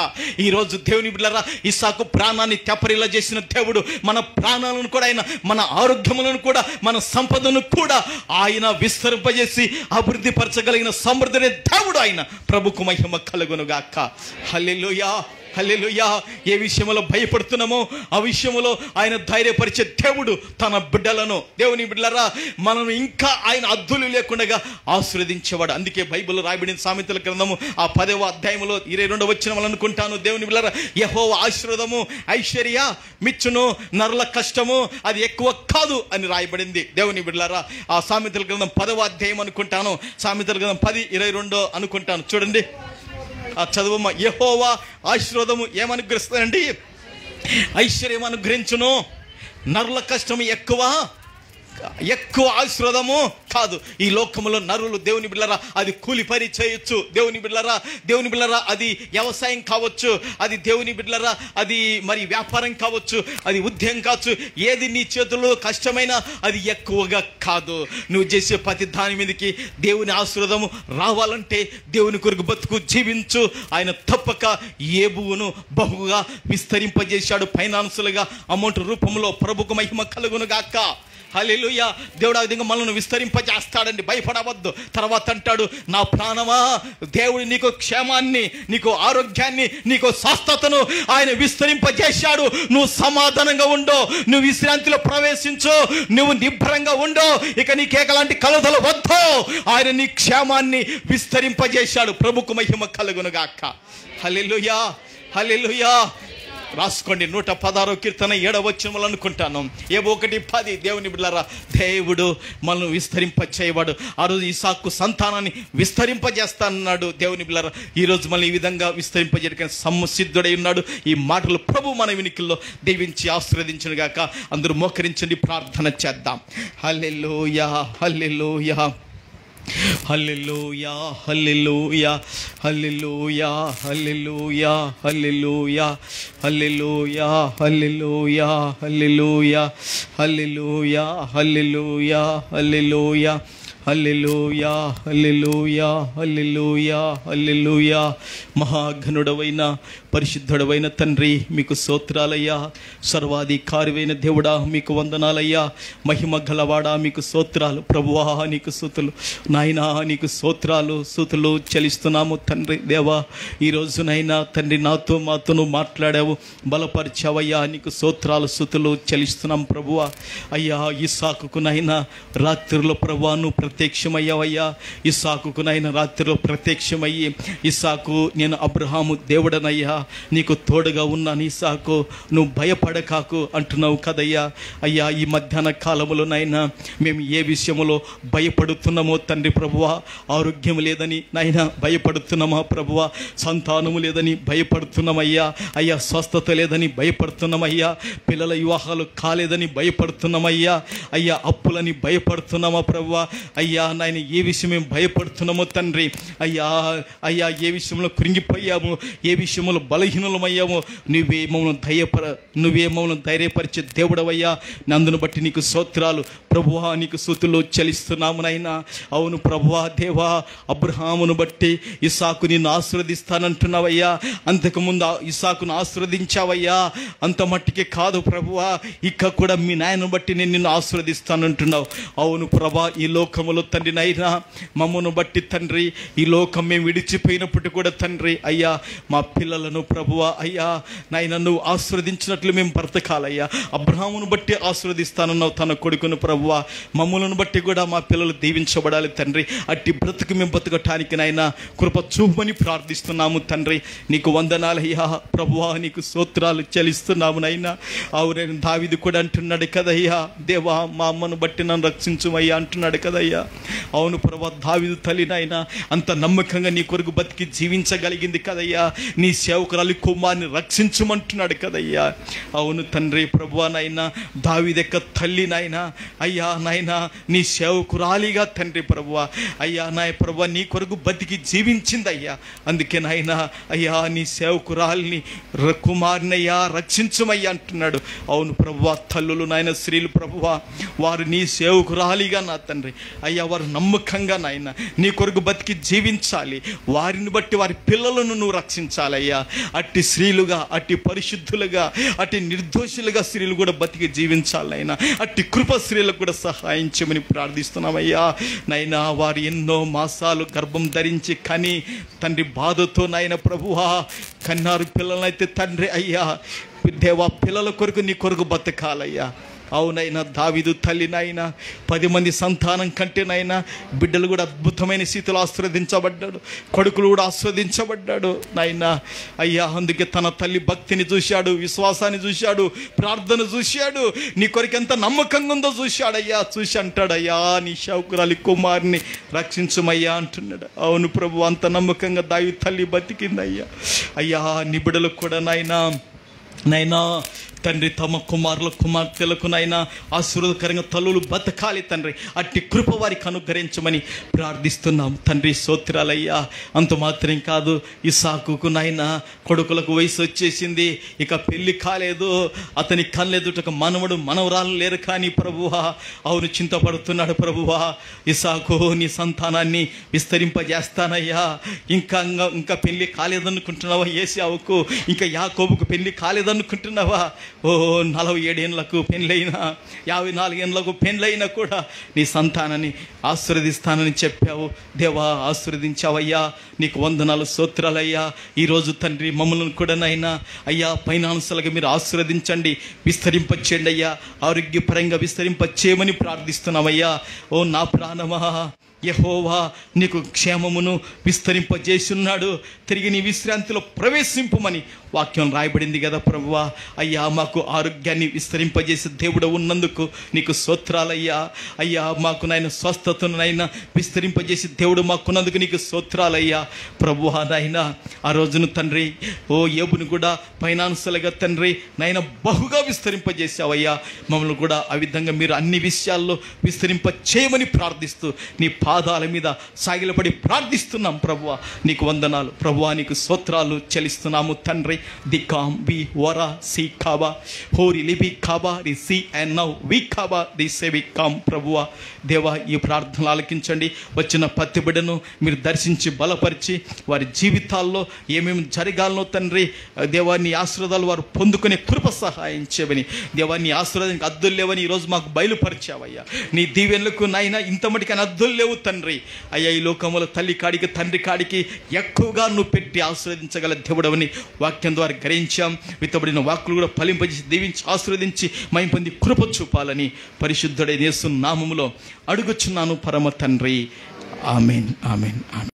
ఈరోజు దేవుని బిడ్డలారా, ఇస్సాకు ప్రాణాన్ని తెపరిలా చేసిన దేవుడు మన ప్రాణాలను కూడా, ఆయన మన ఆరోగ్యములను కూడా, మన సంపదను కూడా ఆయన విస్తరింపజేసి అభివృద్ధి పరచగలిగిన సమృద్ధి దేవుడు ఆయన. ప్రభుకు మహిమ కలుగును గాక. హల్లెలూయా, హల్లెలూయా. ఏ విషయంలో భయపడుతున్నామో ఆ విషయంలో ఆయన ధైర్యపరిచే దేవుడు తన బిడ్డలను. దేవుని బిడ్డలారా, మనం ఇంకా ఆయన అద్దులు లేకుండా ఆశీర్వదించేవాడు. అందుకే బైబిల్లో రాయబడిన సామెతల గ్రంథము ఆ 10వ అధ్యాయంలో 22వ వచనం అనుకుంటాను, దేవుని బిడ్డలారా, యెహోవా ఆశీర్వాదము ఐశ్వర్య మిచ్చును, నరుల కష్టము అది ఎక్కువ కాదు అని రాయబడింది. దేవుని బిడ్డలారా, ఆ సామెతల గ్రంథం 10వ అధ్యాయం అనుకుంటాను, సామెతల గ్రంథం 10:22 అనుకుంటాను. చూడండి, ఆ చదువమ్మ. యెహోవా ఆశీర్వాదము ఏమనుగ్రహిస్తానండి? ఐశ్వర్యం అనుగ్రహించును, నరుల కష్టం ఎక్కువ ఆశీర్వాదము కాదు. ఈ లోకములో నరులు, దేవుని బిడ్డలారా, అది కూలి పని చేయొచ్చు. దేవుని బిడ్డలారా, అది వ్యవసాయం కావచ్చు, అది దేవుని బిడ్డలారా, అది మరి వ్యాపారం కావచ్చు, అది ఉద్యోగం కావచ్చు. ఏది నీ చేతుల్లో కష్టమైన అది ఎక్కువగా కాదు. నువ్వు చేసే ప్రతి దాని మీదకి దేవుని ఆశీర్వాదము రావాలంటే దేవుని కొరకు బతుకు, జీవించు. ఆయన తప్పక ఏబువును బహుగా విస్తరింపజేశాడు, ఫైనాన్సులుగా, అమౌంట్ రూపంలో. ప్రభుకు మహిమ కలుగును గాక. హల్లెలూయా. దేవుడు ఆ విధంగా మనల్ని విస్తరింపజేస్తాడండి, భయపడవద్దు. తర్వాత అంటాడు, నా ప్రాణమా, దేవుడు నీకు క్షేమాన్ని, నీకు ఆరోగ్యాన్ని, నీకు స్వస్థతను ఆయన విస్తరింపజేశాడు. నువ్వు సమాధానంగా ఉండో, నువ్వు విశ్రాంతిలో ప్రవేశించు, నువ్వు నిబ్బరంగా ఉండో, ఇక నీకేకలాంటి కలతలు వద్దు. ఆయన నీ క్షేమాన్ని విస్తరింపజేశాడు. ప్రభుకు మహిమ కలుగును గాక. హల్లెలూయా, హల్లెలూయా. రాసుకోండి, 116వ కీర్తన 7వ వచనం అనుకుంటాను. 1:10. దేవుని బిడ్డలారా, దేవుడు మనల్ని విస్తరింపచేయవాడు. ఆ రోజు ఇస్సాకు సంతానాన్ని విస్తరింపజేస్తానన్నాడు. దేవుని బిడ్డలారా, ఈరోజు మళ్ళీ ఈ విధంగా విస్తరింపజేయడానికి సంసిద్ధుడై ఉన్నాడు. ఈ మాటలు ప్రభు మన వినికిల్లో దీవించి ఆశీర్వదించును గాక. అందరూ మోకరించండి, ప్రార్థన చేద్దాం. హల్లెలూయా, హల్లెలూయా, హల్లెలూయా, హల్లెలూయా, హల్లెలూయా, హల్లెలూయా, హల్లెలూయా, హల్లెలూయా, హల్లెలూయా, హల్లెలూయా, హల్లెలూయా, హల్లెలూయా, హల్లెలూయా, హల్లెలూయా, హల్లెలూయా, హల్లెలూయా, హల్లెలూయా. మహాఘనుడవైన పరిశుద్ధుడవైన తండ్రి, మీకు స్తోత్రాలయ్యా. సర్వాధికారివైన దేవుడా, మీకు వందనాలయ్యా. మహిమ గలవాడా, మీకు స్తోత్రాలు. ప్రభువా, నీకు స్తుతులు. నాయనా, నీకు స్తోత్రాలు, స్తుతులు చెల్లిస్తున్నాము తండ్రి. దేవా, ఈరోజునైనా తండ్రి మాతోను మాట్లాడావు, బలపరిచావయ్యా. నీకు స్తోత్రాలు, స్తుతులు చెల్లిస్తున్నాం ప్రభువా. అయ్యా, ఇస్సాకుకు నైనా రాత్రిలో ప్రభువా నువ్వు ప్రత్యక్షమయ్యావయ్యా. ఇస్సాకుకు నైనా రాత్రిలో ప్రత్యక్షమయ్యి, ఇస్సాకు, నేను అబ్రహాము దేవుడనయ్యా, నీకు తోడుగా ఉన్నాను ఇస్సాకు, నువ్వు భయపడకాకు అంటున్నావు కదయ్యా. అయ్యా, ఈ మధ్యాహ్న కాలములోనైనా మేము ఏ విషయంలో భయపడుతున్నామో తండ్రి ప్రభువా, ఆరోగ్యం లేదని నైనా భయపడుతున్నామా ప్రభువా, సంతానము లేదని భయపడుతున్నామయ్యా. అయ్యా, స్వస్థత లేదని భయపడుతున్నామయ్యా, పిల్లల వివాహాలు కాలేదని భయపడుతున్నామయ్యా. అయ్యా, అప్పులని భయపడుతున్నామా ప్రభువా. అయ్యా నాయన, ఏ విషయం మేము భయపడుతున్నామో తండ్రి. అయ్యా, అయ్యా, ఏ విషయంలో కృంగిపోయాము, ఏ విషయంలో బలహీనమయ్యామో నువ్వే మమ్మల్ని ధైర్యపరిచే దేవుడవయ్యా. నందును బట్టి నీకు స్తోత్రాలు ప్రభువా, నీకు స్తుతులు చెల్లిస్తున్నాము నాయనా. అవును ప్రభువా, దేవా, అబ్రహామును బట్టి ఇస్సాకు నిన్ను ఆశీర్వదిస్తానంటున్నావయ్యా. అంతకుముందు ఇస్సాకును ఆశీర్వదించావయ్యా. అంత మట్టికి కాదు ప్రభువా, ఇక కూడా మీ నాయనను బట్టి నేను నిన్ను ఆశీర్వదిస్తానంటున్నావు. అవును ప్రభా, ఈ లోకములో తండ్రి నైనా మమ్మను బట్టి తండ్రి, ఈ లోకం మేము విడిచిపోయినప్పుడు కూడా తండ్రి అయ్యా, మా పిల్లలను ప్రభువా అయ్యా నాయన నువ్వు ఆశీర్వదించినట్లు మేము బ్రతకాలయ్యా. అబ్రహామును బట్టి ఆశీర్వదిస్తానన్నావు తన కొడుకును ప్రభువా. మమ్ములను బట్టి కూడా మా పిల్లలు దీవించబడాలి తండ్రి. అట్టి బ్రతుకు మేము బ్రతకటానికి నాయన కృప చూపమని ప్రార్థిస్తున్నాము తండ్రి. నీకు వందనాలయ్యా ప్రభువా, నీకు స్తోత్రాలు చెల్లిస్తున్నాము నైనా. అవునైనా దావీదు కూడా అంటున్నాడు కదయ్యా, దేవా మా అమ్మను బట్టి నన్ను రక్షించుమయ్యా అంటున్నాడు కదయ్యా. అయ్యా. అవును ప్రభా, దావీదు తల్లి నాయన అంత నమ్మకంగా నీ కొరకు బతికి జీవించగలిగింది కదయ్యా. నీ సేవకురాలి కుమార్ని రక్షించమంటున్నాడు కదయ్యా. అవును తండ్రి ప్రభువా నాయన, దావీదు యొక్క తల్లి నాయన అయ్యా నాయన నీ సేవకురాలిగా తండ్రి ప్రభువా అయ్యా నాయ ప్రభువా నీ కొరకు బతికి జీవించింది అయ్యా. అందుకే నాయన అయ్యా నీ సేవకురాలిని కుమార్నయ్యా రక్షించమయ్యా అంటున్నాడు. అవును ప్రభువా, తల్లులు నాయన స్త్రీలు ప్రభువా వారు నీ సేవకురాలిగా నా తండ్రి అయ్యా వారు నమ్మకంగా నాయన నీ కొరకు బతికి జీవించాలి. వారిని బట్టి వారి పిల్లలను నువ్వు రక్షించాలయ్యా. అట్టి స్త్రీలుగా, అట్టి పరిశుద్ధులుగా, అట్టి నిర్దోషులుగా స్త్రీలు కూడా బతికి జీవించాలైనా అట్టి కృప స్త్రీలకు కూడా సహాయం చేయమని ప్రార్థిస్తున్నామయ్యా. నైనా వారు ఎన్నో మాసాలు గర్భం ధరించి కని తండ్రి బాధతో నాయన ప్రభువా కన్నారు పిల్లలైతే తండ్రి అయ్యా దేవా పిల్లల కొరకు నీ కొరకు బతకాలయ్యా. అవునైనా దావీదు తల్లి నాయన 10 మంది సంతానం కంటే నాయన బిడ్డలు కూడా అద్భుతమైన స్థితిలో ఆస్వాదించబడ్డాడు, కొడుకులు కూడా ఆస్వాదించబడ్డాడు నాయన అయ్యా. అందుకే తన తల్లి భక్తిని చూశాడు, విశ్వాసాన్ని చూశాడు, ప్రార్థన చూశాడు, నీ కొరకు ఎంత నమ్మకంగా ఉందో చూశాడయ్యా. చూసి అంటాడయ్యా నీ సేవకురాలి కుమార్ని రక్షించమయ్యా అంటున్నాడు. అవును ప్రభు, అంత నమ్మకంగా దావీదు తల్లి బతికిందయ్యా. అయ్యా నీ బిడ్డలకు కూడా నైనా తండ్రి తమ కుమారుల కుమార్తెలకు నైనా ఆశీర్వాదకరంగా తల్లులు బతకాలి తండ్రి. అట్టి కృప వారికి అనుగ్రహించమని ప్రార్థిస్తున్నాం తండ్రి. స్తోత్రాలయ్యా. అంత మాత్రం కాదు, ఇస్సాకుకు నైనా కొడుకులకు వయసు వచ్చేసింది, ఇక పెళ్లి కాలేదు, అతని కళ్ళెదుట మనవడు మనవరాలు లేరు. కానీ ప్రభువా అవును చింతపడుతున్నాడు ప్రభువా. ఇస్సాకు నీ సంతానాన్ని విస్తరింపజేస్తానయ్యా. ఇంకా పెళ్లి కాలేదనుకుంటున్నావా ఏశావుకు? ఇంకా యాకోబుకు పెళ్లి కాలేదనుకుంటున్నావా? ఓ 47 ఏళ్ళకు పెళ్ళైనా 54 ఏళ్ళకు పెళ్ళైనా కూడా నీ సంతానాన్ని ఆశీర్వదిస్తానని చెప్పావు దేవా. ఆశీర్వదించావయ్యా, నీకు వందనాలు స్తోత్రాలయ్యా. ఈరోజు తండ్రి మమ్మల్ని కూడా నైనా అయ్యా ఫైనాన్షియల్గా మీరు ఆశీర్వదించండి, విస్తరింపచేయండి అయ్యా, ఆరోగ్యపరంగా విస్తరింపచేయమని ప్రార్థిస్తున్నామయ్యా. ఓ నా ప్రాణమా యెహోవా నీకు క్షేమమును విస్తరింపజేస్తున్నాడు, తిరిగి నీ విశ్రాంతిలో ప్రవేశింపుమని వాక్యం రాయబడింది కదా ప్రభువా. అయ్యా మాకు ఆరోగ్యాన్ని విస్తరింపజేసే దేవుడు ఉన్నందుకు నీకు స్తోత్రాలయ్యా. అయ్యా మాకు నాయన స్వస్థతను నైనా విస్తరింపజేసే దేవుడు మాకున్నందుకు నీకు స్తోత్రాలయ్యా ప్రభువా. నాయన ఆ రోజును తండ్రి ఓ యోబును కూడా ఫైనాన్షియల్గా తండ్రి నాయన బహుగా విస్తరింపజేసావయ్యా. మమ్మల్ని కూడా ఆ విధంగా మీరు అన్ని విషయాల్లో విస్తరింప చేయమని ప్రార్థిస్తూ నీ పాదాల మీద సాగిలపడి ప్రార్థిస్తున్నాం ప్రభువా. నీకు వందనాలు ప్రభువా, నీకు స్తోత్రాలు చెల్లిస్తున్నాము తండ్రి. ది కామ్ వి వరా సి కాబా హోరి లిబి కాబా రి సి అండ్ నౌ వి కాబా ది సే వి కామ్ ప్రభువా. దేవా ఈ ప్రార్థనలు ఆలకించండి. వచ్చిన ప్రతి బిడ్డను మీరు దర్శించి బలపరిచి వారి జీవితాల్లో ఏమేమి జరగాలనో తండ్రి దేవా నీ ఆశీర్వాదాలు వారు పొందుకునే కృప సహాయం చేయమని దేవా. నీ ఆశీర్వాదానికి అద్దులు లేవని ఈరోజు మాకు బయలుపరిచావయ్యా. నీ దీవెనలకు నాయన ఇంత మటుకని అద్దులు లేవు తండ్రి అయ్యా. ఈ లోకంలో తల్లి కాడికి తండ్రి కాడికి ఎక్కువగా నువ్వు పెట్టి ఆశీర్వదించగల దేవుడవని వాక్యం ద్వారా గ్రహించాం. విత్తబడిన వాక్కులు కూడా ఫలింపజేసి దీవించి ఆశీర్వదించి మహిమ పొంది కృప చూపాలని పరిశుద్ధుడైన యేసు నామములో అడుగుచున్నాను పరమ తండ్రి. ఆమేన్ ఆమేన్ ఆమేన్.